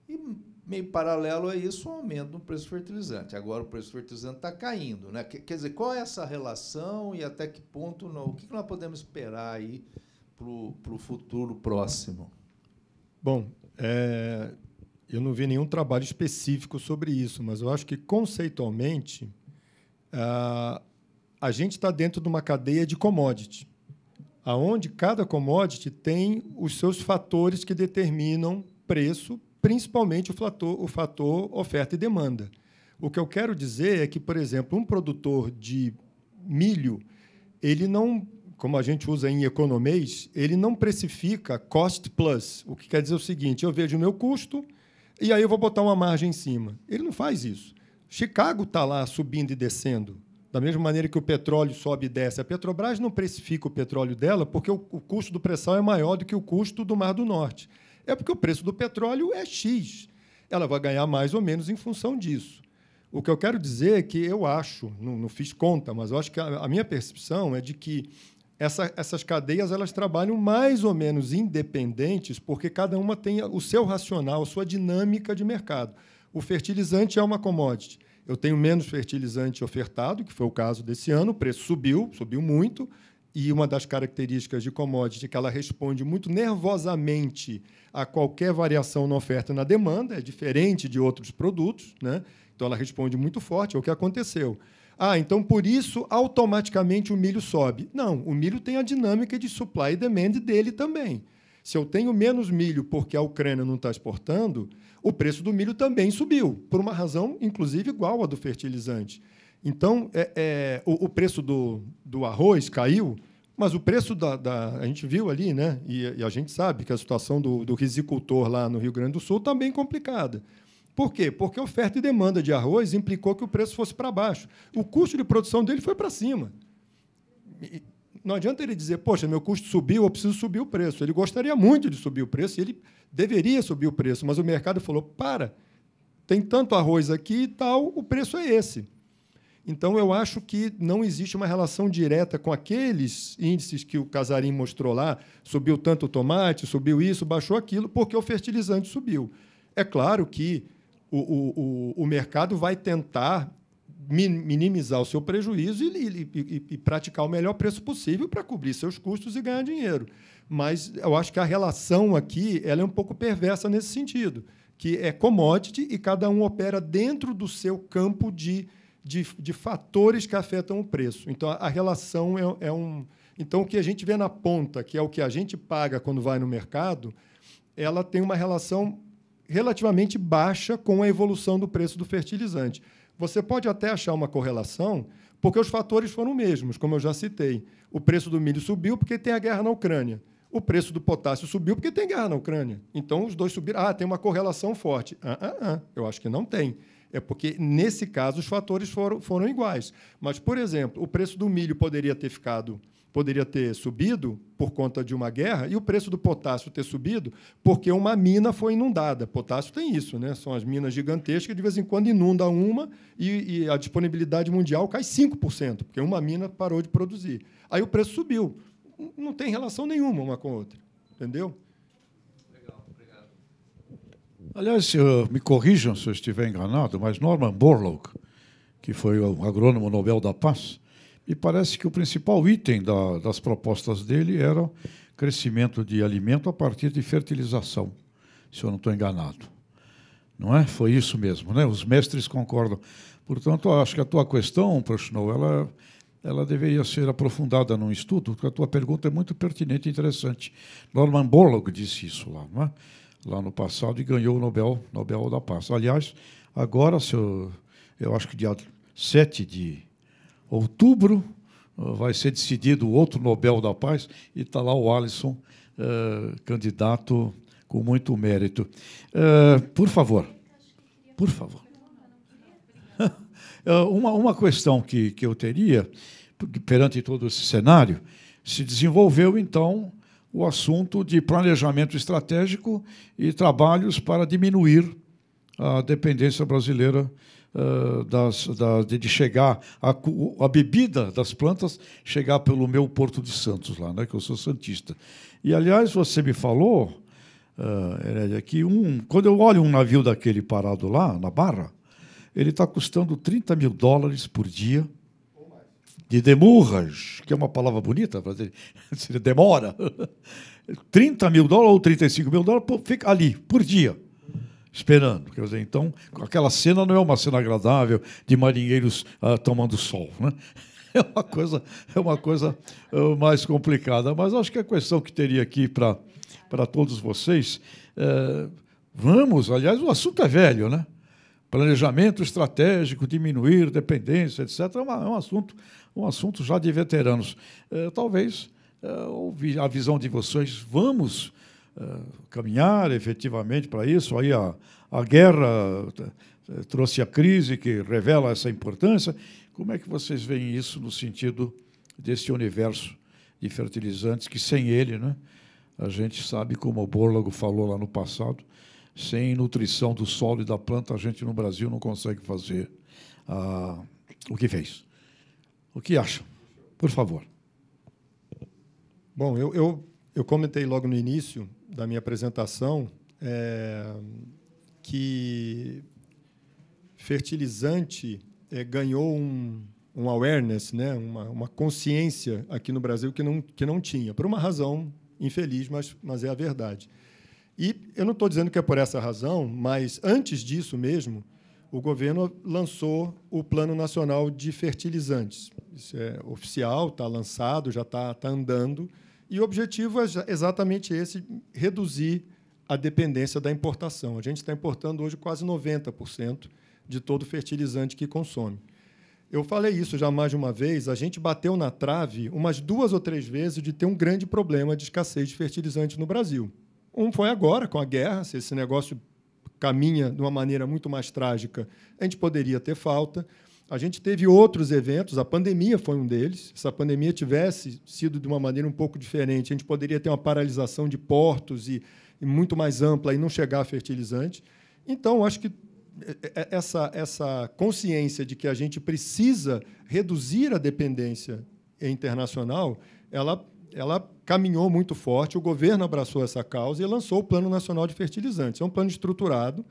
e meio paralelo a isso, o aumento no preço do fertilizante. Agora o preço do fertilizante está caindo, né? Quer dizer, qual é essa relação e até que ponto o que nós podemos esperar aí para o futuro próximo? Bom, eu não vi nenhum trabalho específico sobre isso, mas eu acho que, conceitualmente, a gente está dentro de uma cadeia de commodity, aonde cada commodity tem os seus fatores que determinam preço, principalmente o fator oferta e demanda. O que eu quero dizer é que, por exemplo, um produtor de milho, ele não, como a gente usa em economês, ele não precifica cost plus, o que quer dizer o seguinte: eu vejo o meu custo e aí eu vou botar uma margem em cima. Ele não faz isso. Chicago está lá subindo e descendo, da mesma maneira que o petróleo sobe e desce. A Petrobras não precifica o petróleo dela porque o custo do pré-sal é maior do que o custo do Mar do Norte. É porque o preço do petróleo é X. Ela vai ganhar mais ou menos em função disso. O que eu quero dizer é que eu acho, não fiz conta, mas eu acho que a minha percepção é de que essas cadeias elas trabalham mais ou menos independentes, porque cada uma tem o seu racional, a sua dinâmica de mercado. O fertilizante é uma commodity. Eu tenho menos fertilizante ofertado, que foi o caso desse ano, o preço subiu muito, e uma das características de commodity é que ela responde muito nervosamente a qualquer variação na oferta e na demanda, é diferente de outros produtos, né? Então ela responde muito forte, é o que aconteceu. Então por isso automaticamente o milho sobe. Não, o milho tem a dinâmica de supply e demand dele também. Se eu tenho menos milho porque a Ucrânia não está exportando, o preço do milho também subiu, por uma razão, inclusive, igual à do fertilizante. Então, o preço do arroz caiu, mas o preço a gente viu ali, né? E a gente sabe que a situação do risicultor lá no Rio Grande do Sul está bem complicada. Por quê? Porque a oferta e demanda de arroz implicou que o preço fosse para baixo. O custo de produção dele foi para cima. Não adianta ele dizer, poxa, meu custo subiu, eu preciso subir o preço. Ele gostaria muito de subir o preço, ele deveria subir o preço, mas o mercado falou, tem tanto arroz aqui e tal, o preço é esse. Então, eu acho que não existe uma relação direta com aqueles índices que o Casarim mostrou lá, subiu tanto o tomate, subiu isso, baixou aquilo, porque o fertilizante subiu. É claro que o mercado vai tentar minimizar o seu prejuízo e praticar o melhor preço possível para cobrir seus custos e ganhar dinheiro. Mas eu acho que a relação aqui ela é um pouco perversa nesse sentido, que é commodity e cada um opera dentro do seu campo de fatores que afetam o preço. Então, a relação Então, o que a gente vê na ponta, que é o que a gente paga quando vai no mercado, ela tem uma relação relativamente baixa com a evolução do preço do fertilizante. Você pode até achar uma correlação, porque os fatores foram os mesmos, como eu já citei. O preço do milho subiu porque tem a guerra na Ucrânia. O preço do potássio subiu porque tem guerra na Ucrânia. Então, os dois subiram. Tem uma correlação forte. Eu acho que não tem. É porque, nesse caso, os fatores foram iguais. Mas, por exemplo, o preço do milho poderia ter subido por conta de uma guerra e o preço do potássio ter subido porque uma mina foi inundada. Potássio tem isso, né? São as minas gigantescas, de vez em quando inunda uma e a disponibilidade mundial cai 5%, porque uma mina parou de produzir. Aí o preço subiu. Não tem relação nenhuma uma com a outra. Entendeu? Legal, obrigado. Aliás, me corrijam se eu estiver enganado, mas Norman Borlaug, que foi o agrônomo Nobel da Paz, me parece que o principal item das propostas dele era crescimento de alimento a partir de fertilização, se eu não estou enganado. Não é? Foi isso mesmo, né? Os mestres concordam. Portanto, acho que a tua questão, Prochnow, ela deveria ser aprofundada num estudo, porque a tua pergunta é muito pertinente e interessante. Norman Borlaug disse isso lá, não é? Lá no passado, e ganhou o Nobel da Paz. Aliás, agora, eu acho que dia 7 de outubro vai ser decidido o outro Nobel da Paz, e está lá o Alisson, candidato com muito mérito. Por favor. Uma questão que eu teria, perante todo esse cenário, se desenvolveu, então, o assunto de planejamento estratégico e trabalhos para diminuir a dependência brasileira de chegar a bebida das plantas chegar pelo meu Porto de Santos lá, né, que eu sou santista. E aliás, você me falou Herédia, que quando eu olho um navio daquele parado lá, na Barra, ele está custando $30 mil por dia, de demurrage, que é uma palavra bonita, para dizer, demora. $30 mil ou $35 mil fica ali, por dia, esperando. Quer dizer, então, aquela cena não é uma cena agradável de marinheiros tomando sol, né? É uma coisa mais complicada. Mas acho que a questão que teria aqui para todos vocês, aliás, o assunto é velho, né? Planejamento estratégico, diminuir dependência, etc. É um assunto já de veteranos. Talvez ouvir a visão de vocês, vamos caminhar efetivamente para isso. Aí a guerra trouxe a crise que revela essa importância. Como é que vocês veem isso no sentido desse universo de fertilizantes, que sem ele, né, a gente sabe, como o Borlaug falou lá no passado, sem nutrição do solo e da planta, a gente no Brasil não consegue fazer o que fez. O que acham? Por favor. Bom, eu comentei logo no início da minha apresentação que fertilizante ganhou um awareness, né, uma consciência aqui no Brasil que não tinha, por uma razão infeliz, mas é a verdade. E eu não estou dizendo que é por essa razão, mas antes disso mesmo, o governo lançou o Plano Nacional de Fertilizantes. Isso é oficial, está lançado, já está andando, e o objetivo é exatamente esse, reduzir a dependência da importação. A gente está importando hoje quase 90% de todo o fertilizante que consome. Eu falei isso já mais de uma vez, a gente bateu na trave umas 2 ou 3 vezes de ter um grande problema de escassez de fertilizante no Brasil. Um foi agora, com a guerra, se esse negócio caminha de uma maneira muito mais trágica, a gente poderia ter falta. A gente teve outros eventos, a pandemia foi um deles. Se a pandemia tivesse sido de uma maneira um pouco diferente, a gente poderia ter uma paralisação de portos e muito mais ampla e não chegar a fertilizante. Então, acho que essa consciência de que a gente precisa reduzir a dependência internacional, ela caminhou muito forte, o governo abraçou essa causa e lançou o Plano Nacional de Fertilizantes. É um plano estruturado,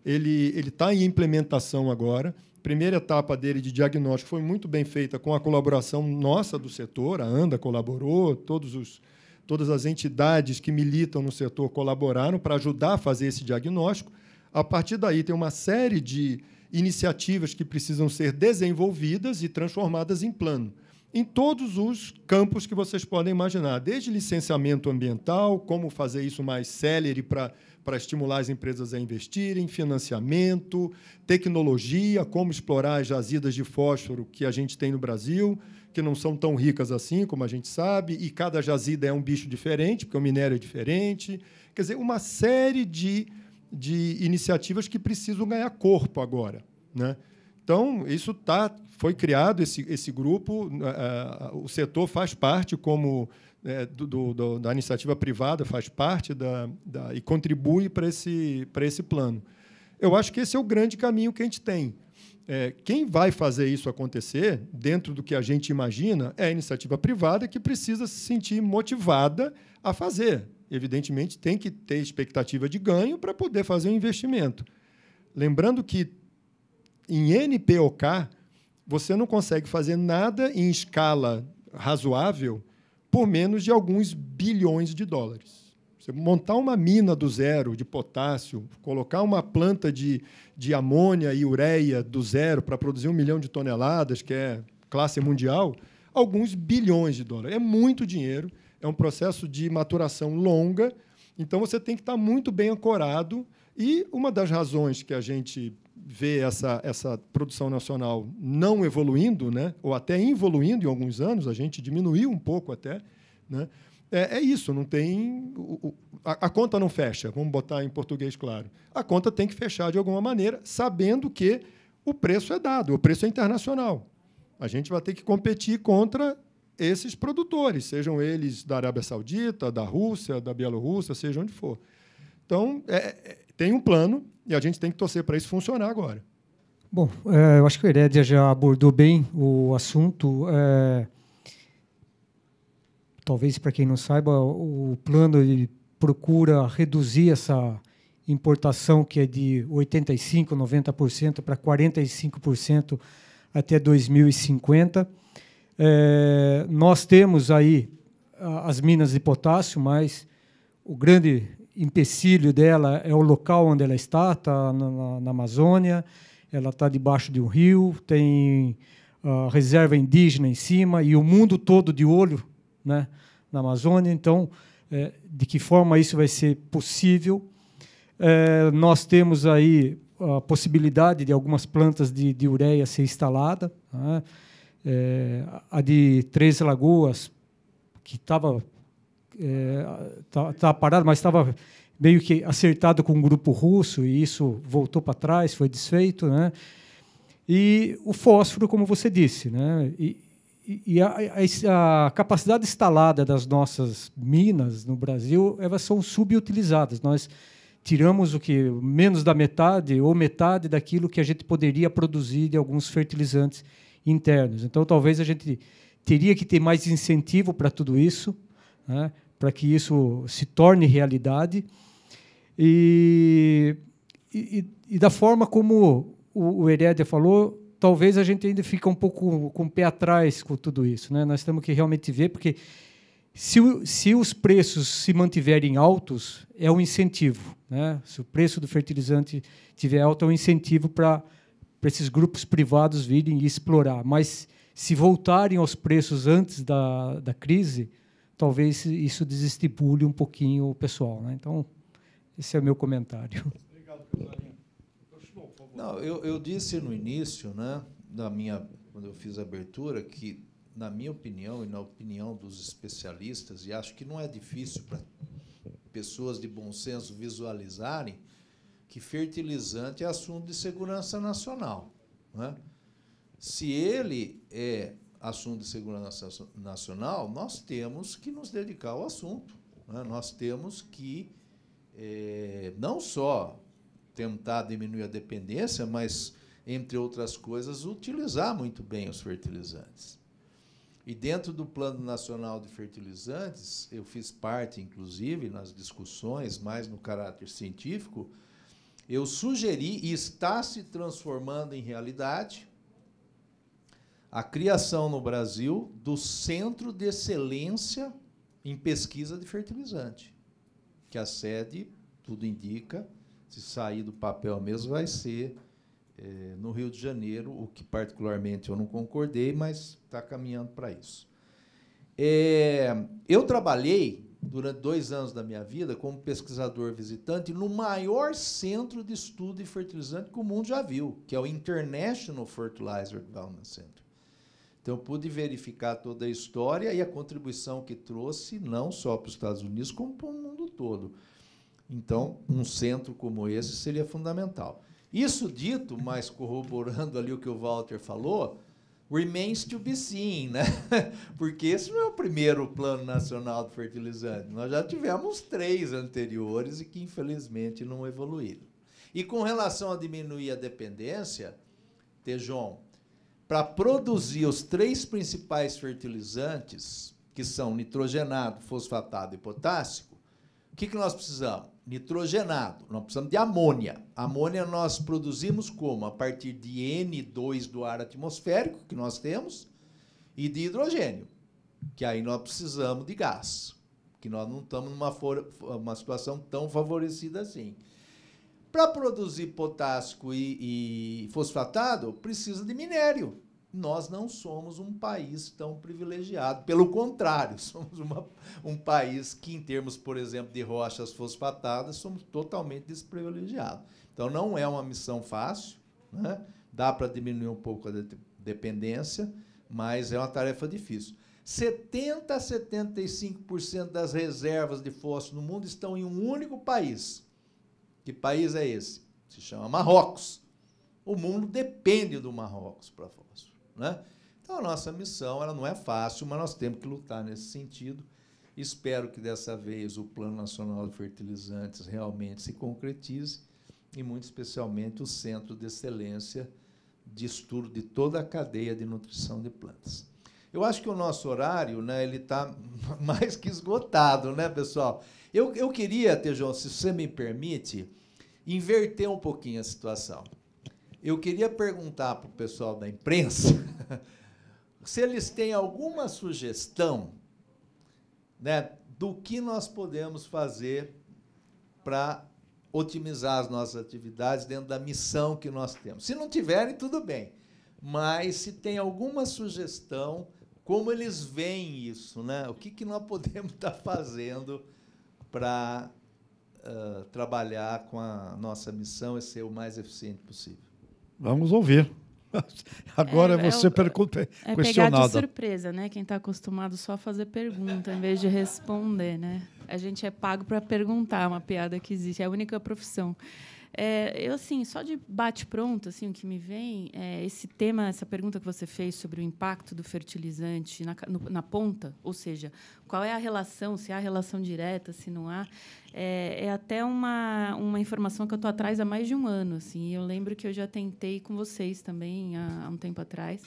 ele está em implementação agora. A primeira etapa dele de diagnóstico foi muito bem feita com a colaboração nossa do setor, a ANDA colaborou, todas as entidades que militam no setor colaboraram para ajudar a fazer esse diagnóstico. A partir daí, tem uma série de iniciativas que precisam ser desenvolvidas e transformadas em plano, em todos os campos que vocês podem imaginar, desde licenciamento ambiental, como fazer isso mais célere para estimular as empresas a investirem, financiamento, tecnologia, como explorar as jazidas de fósforo que a gente tem no Brasil, que não são tão ricas assim, como a gente sabe, e cada jazida é um bicho diferente, porque o minério é diferente. Quer dizer, uma série de iniciativas que precisam ganhar corpo agora, né? Então, isso foi criado, esse grupo, o setor faz parte, como da iniciativa privada, faz parte e contribui para esse plano. Eu acho que esse é o grande caminho que a gente tem. Quem vai fazer isso acontecer, dentro do que a gente imagina, é a iniciativa privada, que precisa se sentir motivada a fazer. Evidentemente, tem que ter expectativa de ganho para poder fazer um investimento. Lembrando que, em NPOK, você não consegue fazer nada em escala razoável por menos de alguns bilhões de dólares. Você montar uma mina do zero de potássio, colocar uma planta de amônia e ureia do zero para produzir 1 milhão de toneladas, que é classe mundial, alguns bilhões de dólares. É muito dinheiro, é um processo de maturação longa, então você tem que estar muito bem ancorado. E uma das razões que a gente vê essa produção nacional não evoluindo, né, ou até involuindo em alguns anos, a gente diminuiu um pouco até, né, é isso, não tem... A conta não fecha, vamos botar em português claro. A conta tem que fechar de alguma maneira, sabendo que o preço é dado, o preço é internacional. A gente vai ter que competir contra esses produtores, sejam eles da Arábia Saudita, da Rússia, da Bielorrússia, seja onde for. Então, tem um plano e a gente tem que torcer para isso funcionar agora. Bom, eu acho que o Herédia já abordou bem o assunto. Talvez, para quem não saiba, o plano procura reduzir essa importação, que é de 85%, 90%, para 45% até 2050. Nós temos aí as minas de potássio, mas o grande empecilho dela é o local onde ela está na Amazônia, ela está debaixo de um rio, tem reserva indígena em cima e o mundo todo de olho, né, na Amazônia. Então, de que forma isso vai ser possível? Nós temos aí a possibilidade de algumas plantas de ureia ser instalada, né? A de Três Lagoas, que estava parada, mas estava meio que acertado com um grupo russo, e isso voltou para trás, foi desfeito, né? E o fósforo, como você disse, né? E a capacidade instalada das nossas minas no Brasil, elas são subutilizadas. Nós tiramos menos da metade ou metade daquilo que a gente poderia produzir de alguns fertilizantes internos. Então, talvez a gente teria que ter mais incentivo para tudo isso, né, para que isso se torne realidade. E da forma como o Herédia falou, talvez a gente ainda fique um pouco com o pé atrás com tudo isso, né? Nós temos que realmente ver, porque se os preços se mantiverem altos, é um incentivo, né? Se o preço do fertilizante estiver alto, é um incentivo para esses grupos privados virem e explorar. Mas, se voltarem aos preços antes da crise, talvez isso desestimule um pouquinho o pessoal, né? Então, esse é o meu comentário. Obrigado, Casarinho. Não, eu disse no início, né, quando eu fiz a abertura, que, na minha opinião e na opinião dos especialistas, e acho que não é difícil para pessoas de bom senso visualizarem, que fertilizante é assunto de segurança nacional, né? Se ele é assunto de segurança nacional, nós temos que nos dedicar ao assunto, né? Nós temos que não só tentar diminuir a dependência, mas, entre outras coisas, utilizar muito bem os fertilizantes. E, dentro do Plano Nacional de Fertilizantes, eu fiz parte, inclusive, nas discussões, mais no caráter científico, eu sugeri, e está se transformando em realidade, a criação no Brasil do Centro de Excelência em Pesquisa de Fertilizante, que a sede, tudo indica, se sair do papel mesmo, vai ser no Rio de Janeiro, o que particularmente eu não concordei, mas está caminhando para isso. Eu trabalhei, durante 2 anos da minha vida, como pesquisador visitante no maior centro de estudo de fertilizante que o mundo já viu, que é o International Fertilizer Development Center. Então, eu pude verificar toda a história e a contribuição que trouxe, não só para os Estados Unidos, como para o mundo todo. Então, um centro como esse seria fundamental. Isso dito, mas corroborando ali o que o Walter falou, remains to be seen, né? Porque esse não é o primeiro Plano Nacional de Fertilizante. Nós já tivemos 3 anteriores e que, infelizmente, não evoluíram. E, com relação a diminuir a dependência, Tejon, para produzir os 3 principais fertilizantes, que são nitrogenado, fosfatado e potássico, o que nós precisamos? Nitrogenado. Nós precisamos de amônia. Amônia nós produzimos como? A partir de N2 do ar atmosférico, que nós temos, e de hidrogênio, que aí nós precisamos de gás, que nós não estamos numa situação tão favorecida assim. Para produzir potássico e fosfatado, precisa de minério. Nós não somos um país tão privilegiado. Pelo contrário, somos um país que, em termos, por exemplo, de rochas fosfatadas, somos totalmente desprivilegiados. Então, não é uma missão fácil, né? Dá para diminuir um pouco a dependência, mas é uma tarefa difícil. 70% a 75% das reservas de fósforo no mundo estão em um único país. Que país é esse? Se chama Marrocos. O mundo depende do Marrocos para fósforo, né? Então, a nossa missão ela não é fácil, mas nós temos que lutar nesse sentido. Espero que, dessa vez, o Plano Nacional de Fertilizantes realmente se concretize, e, muito especialmente, o Centro de Excelência de Estudo de toda a cadeia de nutrição de plantas. Eu acho que o nosso horário, né, ele está mais que esgotado, né, pessoal? Eu queria, Tejão, se você me permite, inverter um pouquinho a situação. Eu queria perguntar para o pessoal da imprensa se eles têm alguma sugestão, né, do que nós podemos fazer para otimizar as nossas atividades dentro da missão que nós temos. Se não tiverem, tudo bem. Mas se tem alguma sugestão, como eles veem isso, né? O que nós podemos estar fazendo para trabalhar com a nossa missão e ser o mais eficiente possível? Vamos ouvir. Agora você questionada. Pegar de surpresa, né? Quem está acostumado só a fazer pergunta em vez de responder, né? A gente é pago para perguntar, uma piada que existe, é a única profissão. Eu, assim, só de bate-pronto, assim, o que me vem é esse tema, essa pergunta que você fez sobre o impacto do fertilizante na ponta, ou seja, qual é a relação, se há relação direta, se não há. É até uma informação que eu estou atrás há mais de um ano. Assim, eu lembro que eu já tentei com vocês também, há um tempo atrás.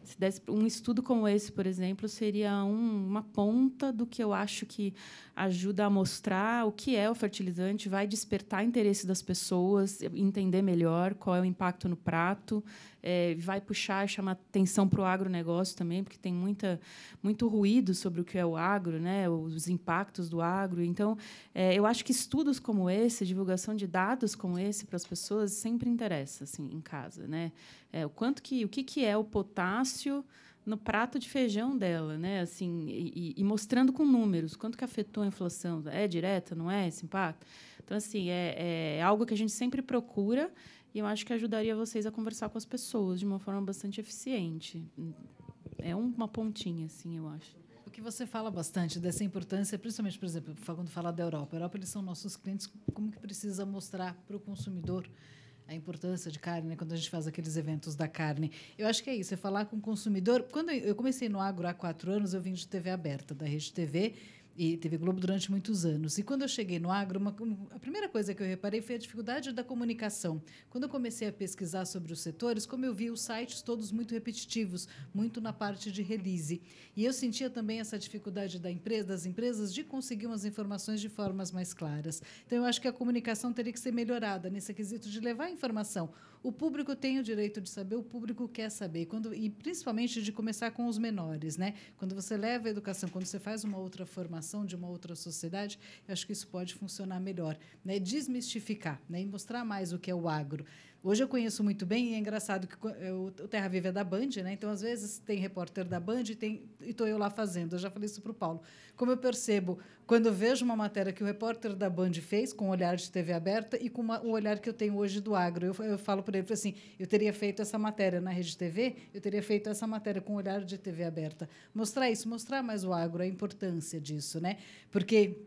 Se desse um estudo como esse, por exemplo, seria uma ponta do que eu acho que ajuda a mostrar o que é o fertilizante, vai despertar interesse das pessoas, entender melhor qual é o impacto no prato, vai puxar, chamar atenção para o agronegócio também, porque tem muito ruído sobre o que é o agro, né, os impactos do agro. Então, eu acho que estudos como esse, divulgação de dados como esse para as pessoas sempre interessa, assim, em casa, né? O que é o potássio no prato de feijão dela, né? Assim, e mostrando com números quanto que afetou a inflação, é direta, não é esse impacto? Então, assim, é algo que a gente sempre procura e eu acho que ajudaria vocês a conversar com as pessoas de uma forma bastante eficiente. É uma pontinha, assim, eu acho. O que você fala bastante dessa importância, principalmente, por exemplo, quando fala da Europa. A Europa, eles são nossos clientes, como que precisa mostrar para o consumidor a importância de carne, né, quando a gente faz aqueles eventos da carne. Eu acho que é isso, é falar com o consumidor. Quando eu comecei no agro há 4 anos, eu vim de TV aberta, da Rede TV e TV Globo durante muitos anos. E quando eu cheguei no agro, a primeira coisa que eu reparei foi a dificuldade da comunicação. Quando eu comecei a pesquisar sobre os setores, como eu vi os sites todos muito repetitivos, muito na parte de release. E eu sentia também essa dificuldade das empresas de conseguir umas informações de formas mais claras. Então, eu acho que a comunicação teria que ser melhorada nesse quesito de levar a informação. O público tem o direito de saber, o público quer saber. E principalmente de começar com os menores, né? Quando você leva a educação, quando você faz uma outra formação de uma outra sociedade, eu acho que isso pode funcionar melhor, né? Desmistificar, né? E mostrar mais o que é o agro. Hoje eu conheço muito bem, e é engraçado que o Terra Viva é da Band, né? Então, às vezes, tem repórter da Band e estou eu lá fazendo. Eu já falei isso para o Paulo. Como eu percebo, quando eu vejo uma matéria que o repórter da Band fez, com o olhar de TV aberta, e com o olhar que eu tenho hoje do agro. Eu falo para ele assim, eu teria feito essa matéria na Rede TV, eu teria feito essa matéria com o olhar de TV aberta. Mostrar isso, mostrar mais o agro, a importância disso, né? Porque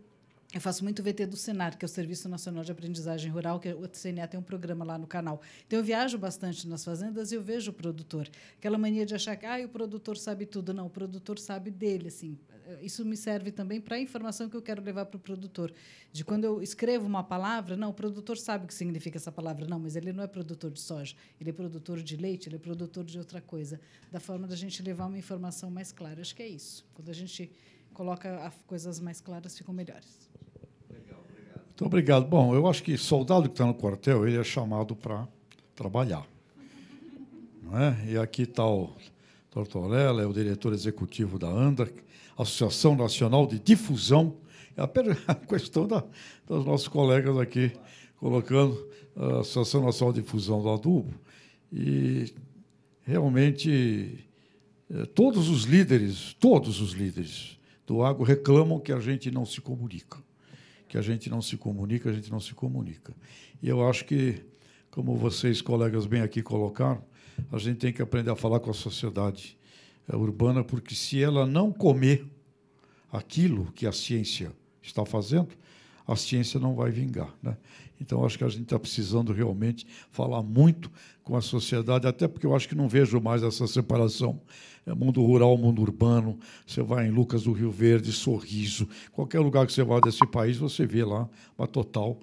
eu faço muito VT do Senar, que é o Serviço Nacional de Aprendizagem Rural, que o CNA tem um programa lá no canal. Então, eu viajo bastante nas fazendas e eu vejo o produtor. Aquela mania de achar que o produtor sabe tudo. Não, o produtor sabe dele. Assim. Isso me serve também para a informação que eu quero levar para o produtor. De quando eu escrevo uma palavra, não, o produtor sabe o que significa essa palavra. Não, mas ele não é produtor de soja. Ele é produtor de leite, ele é produtor de outra coisa. Da forma da gente levar uma informação mais clara. Acho que é isso. Quando a gente coloca as coisas mais claras, ficam melhores. Muito obrigado. Bom, eu acho que soldado que está no quartel, ele é chamado para trabalhar. Não é? E aqui está o Tortorella, é o diretor executivo da ANDA, Associação Nacional de Difusão. A questão dos nossos colegas aqui, colocando a Associação Nacional de Difusão do Adubo. E, realmente, todos os líderes do agro reclamam que a gente não se comunica. Que a gente não se comunica. E eu acho que, como vocês, colegas, bem aqui colocaram, a gente tem que aprender a falar com a sociedade urbana, porque se ela não comer aquilo que a ciência está fazendo, a ciência não vai vingar, né? Então, acho que a gente está precisando realmente falar muito com a sociedade, até porque eu acho que não vejo mais essa separação. Mundo rural, mundo urbano. Você vai em Lucas do Rio Verde, Sorriso, qualquer lugar que você vá desse país, você vê lá uma total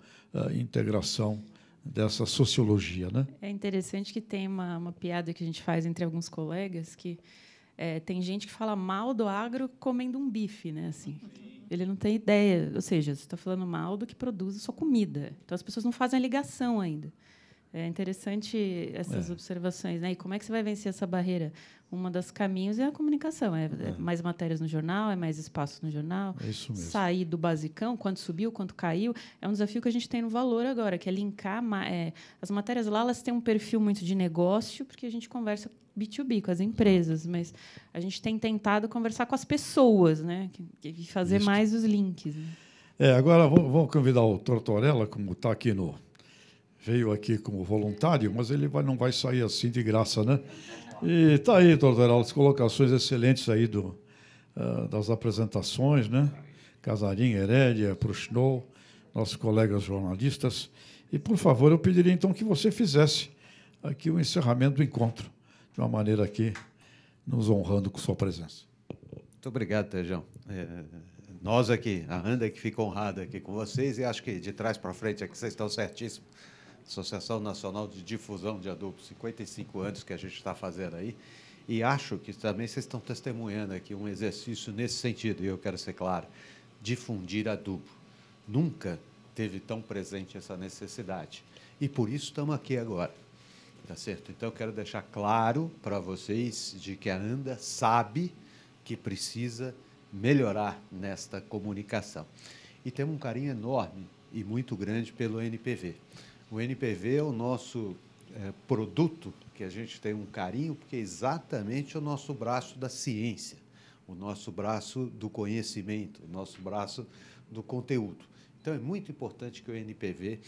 integração dessa sociologia, né? É interessante que tem uma piada que a gente faz entre alguns colegas que tem gente que fala mal do agro comendo um bife, né? Assim, ele não tem ideia. Ou seja, você está falando mal do que produz a sua comida. Então, as pessoas não fazem a ligação ainda. É interessante essas observações, né? E como é que você vai vencer essa barreira? Um dos caminhos é a comunicação. É mais matérias no jornal, é mais espaço no jornal. É isso mesmo. Sair do basicão, quanto subiu, quanto caiu. É um desafio que a gente tem no Valor agora, que é linkar... as matérias lá, elas têm um perfil muito de negócio, porque a gente conversa B2B com as empresas, mas a gente tem tentado conversar com as pessoas, né? E fazer mais os links. Né? Agora vamos convidar o Tortorella, como está aqui veio aqui como voluntário, mas ele não vai sair assim de graça, né? E está aí, Tortorella, as colocações excelentes aí das apresentações, né? Casarim, Herédia, Pruchnow, nossos colegas jornalistas. E, por favor, eu pediria, então, que você fizesse aqui o encerramento do encontro, de uma maneira aqui, nos honrando com sua presença. Muito obrigado, Tejão. Nós aqui, a Anda que fica honrada aqui com vocês, e acho que de trás para frente aqui vocês estão certíssimos. Associação Nacional de Difusão de Adubo, 55 anos que a gente está fazendo aí, e acho que também vocês estão testemunhando aqui um exercício nesse sentido, e eu quero ser claro, difundir adubo. Nunca teve tão presente essa necessidade, e por isso estamos aqui agora, tá certo? Então, eu quero deixar claro para vocês de que a Anda sabe que precisa melhorar nesta comunicação. E temos um carinho enorme e muito grande pelo NPV. O NPV é o nosso produto que a gente tem um carinho, porque é exatamente o nosso braço da ciência, o nosso braço do conhecimento, o nosso braço do conteúdo. Então, é muito importante que o NPV,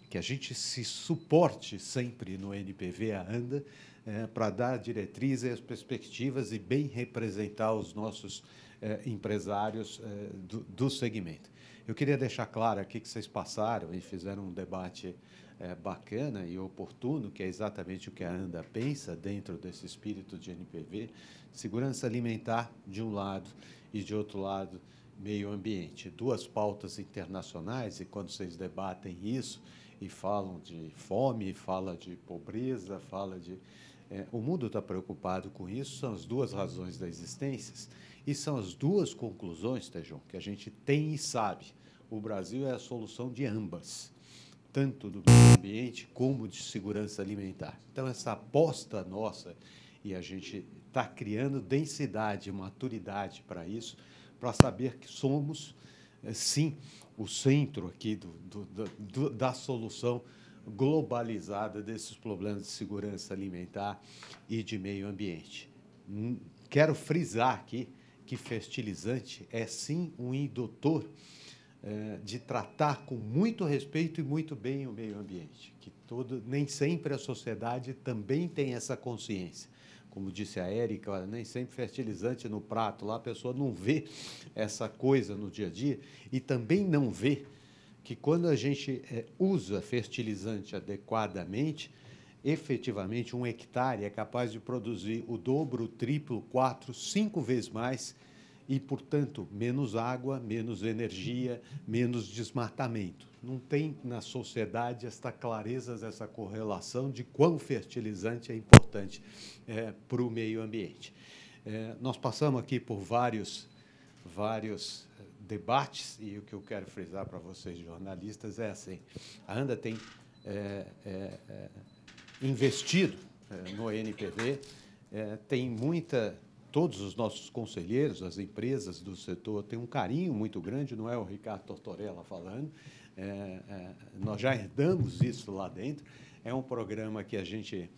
que a gente se suporte sempre no NPV, a ANDA, para dar diretrizes, as perspectivas e bem representar os nossos empresários do segmento. Eu queria deixar claro aqui que vocês passaram e fizeram um debate bacana e oportuno, que é exatamente o que a ANDA pensa dentro desse espírito de NPV, segurança alimentar de um lado e, de outro lado, meio ambiente. Duas pautas internacionais, e quando vocês debatem isso e falam de fome, fala de pobreza, fala de... o mundo está preocupado com isso, são as duas razões da existência e são as duas conclusões, Tejão, que a gente tem e sabe. O Brasil é a solução de ambas, tanto do meio ambiente como de segurança alimentar. Então, essa aposta nossa, e a gente está criando densidade, maturidade para isso, para saber que somos, sim, o centro aqui da solução globalizada desses problemas de segurança alimentar e de meio ambiente. Quero frisar aqui que fertilizante é, sim, um indutor de tratar com muito respeito e muito bem o meio ambiente, que nem sempre a sociedade também tem essa consciência. Como disse a Érica, nem sempre fertilizante no prato, lá a pessoa não vê essa coisa no dia a dia e também não vê que quando a gente usa fertilizante adequadamente, efetivamente 1 hectare é capaz de produzir o dobro, o triplo, 4, 5 vezes mais e, portanto, menos água, menos energia, menos desmatamento. Não tem na sociedade esta clareza, essa correlação de quão fertilizante é importante para o meio ambiente. Nós passamos aqui por vários debates, e o que eu quero frisar para vocês, jornalistas, é assim, a ANDA tem investido no NPV, todos os nossos conselheiros, as empresas do setor, têm um carinho muito grande, não é o Ricardo Tortorella falando, nós já herdamos isso lá dentro, é um programa que a gente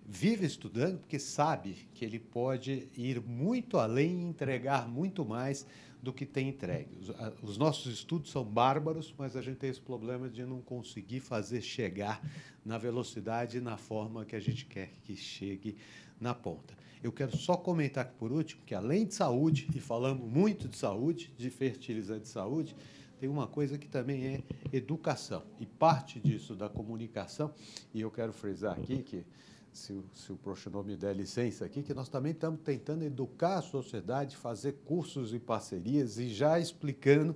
vive estudando, porque sabe que ele pode ir muito além e entregar muito mais do que tem entregue. Os nossos estudos são bárbaros, mas a gente tem esse problema de não conseguir fazer chegar na velocidade e na forma que a gente quer que chegue na ponta. Eu quero só comentar aqui, por último, que além de saúde, e falamos muito de saúde, de fertilizante de saúde, tem uma coisa que também é educação. E parte disso da comunicação, e eu quero frisar aqui que, se o Pruchnow me der licença aqui, que nós também estamos tentando educar a sociedade, fazer cursos e parcerias e já explicando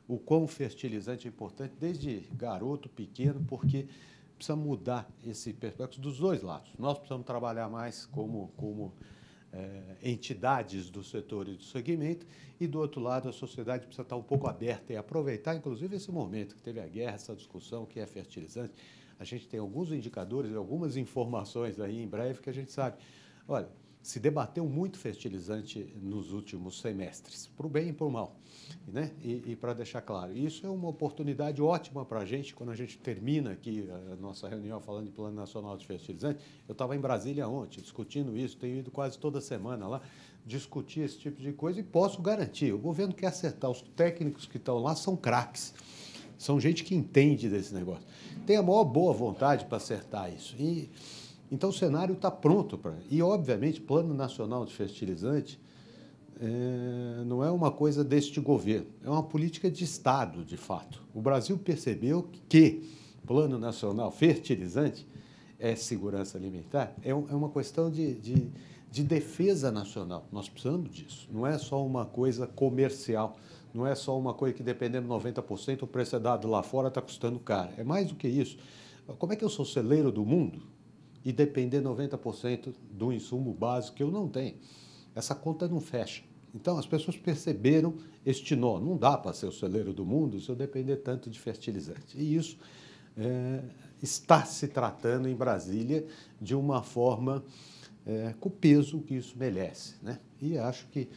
o quão fertilizante é importante, desde garoto, pequeno, porque precisa mudar esse perspectiva dos dois lados. Nós precisamos trabalhar mais como entidades do setor e do segmento, e, do outro lado, a sociedade precisa estar um pouco aberta e aproveitar, inclusive, esse momento que teve a guerra, essa discussão que é fertilizante. A gente tem alguns indicadores e algumas informações aí em breve que a gente sabe. Olha, se debateu muito fertilizante nos últimos semestres, para o bem e para o mal. Né? E para deixar claro, isso é uma oportunidade ótima para a gente, quando a gente termina aqui a nossa reunião falando de Plano Nacional de Fertilizante. Eu estava em Brasília ontem, discutindo isso, tenho ido quase toda semana lá, discutir esse tipo de coisa, e posso garantir, o governo quer acertar, os técnicos que estão lá são craques, são gente que entende desse negócio. Tem a maior boa vontade para acertar isso. Então, o cenário está pronto para... E, obviamente, Plano Nacional de Fertilizante não é uma coisa deste governo, é uma política de Estado, de fato. O Brasil percebeu que Plano Nacional Fertilizante é segurança alimentar, é uma questão de defesa nacional. Nós precisamos disso. Não é só uma coisa comercial, não é só uma coisa que, dependendo de 90%, o preço é dado lá fora, está custando caro. É mais do que isso. Como é que eu sou celeiro do mundo e depender 90% do insumo básico que eu não tenho? Essa conta não fecha. Então, as pessoas perceberam este nó. Não dá para ser o celeiro do mundo se eu depender tanto de fertilizante. E isso está se tratando em Brasília de uma forma com o peso que isso merece, né? E acho que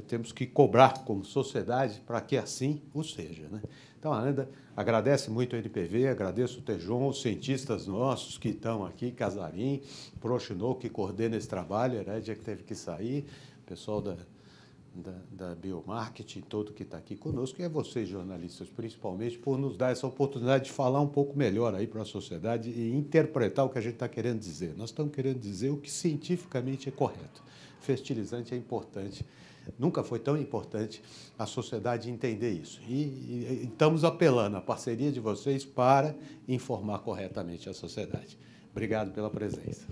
temos que cobrar como sociedade para que assim o seja, né? Então, a ANDA agradece muito a NPV, agradeço o Tejon, os cientistas nossos que estão aqui, Casarim, Prochinô, que coordena esse trabalho, Herédia, que teve que sair, o pessoal da Biomarketing, todo que está aqui conosco, e a vocês, jornalistas, principalmente, por nos dar essa oportunidade de falar um pouco melhor aí para a sociedade e interpretar o que a gente está querendo dizer. Nós estamos querendo dizer o que cientificamente é correto. Fertilizante é importante. Nunca foi tão importante a sociedade entender isso. E estamos apelando à parceria de vocês para informar corretamente a sociedade. Obrigado pela presença.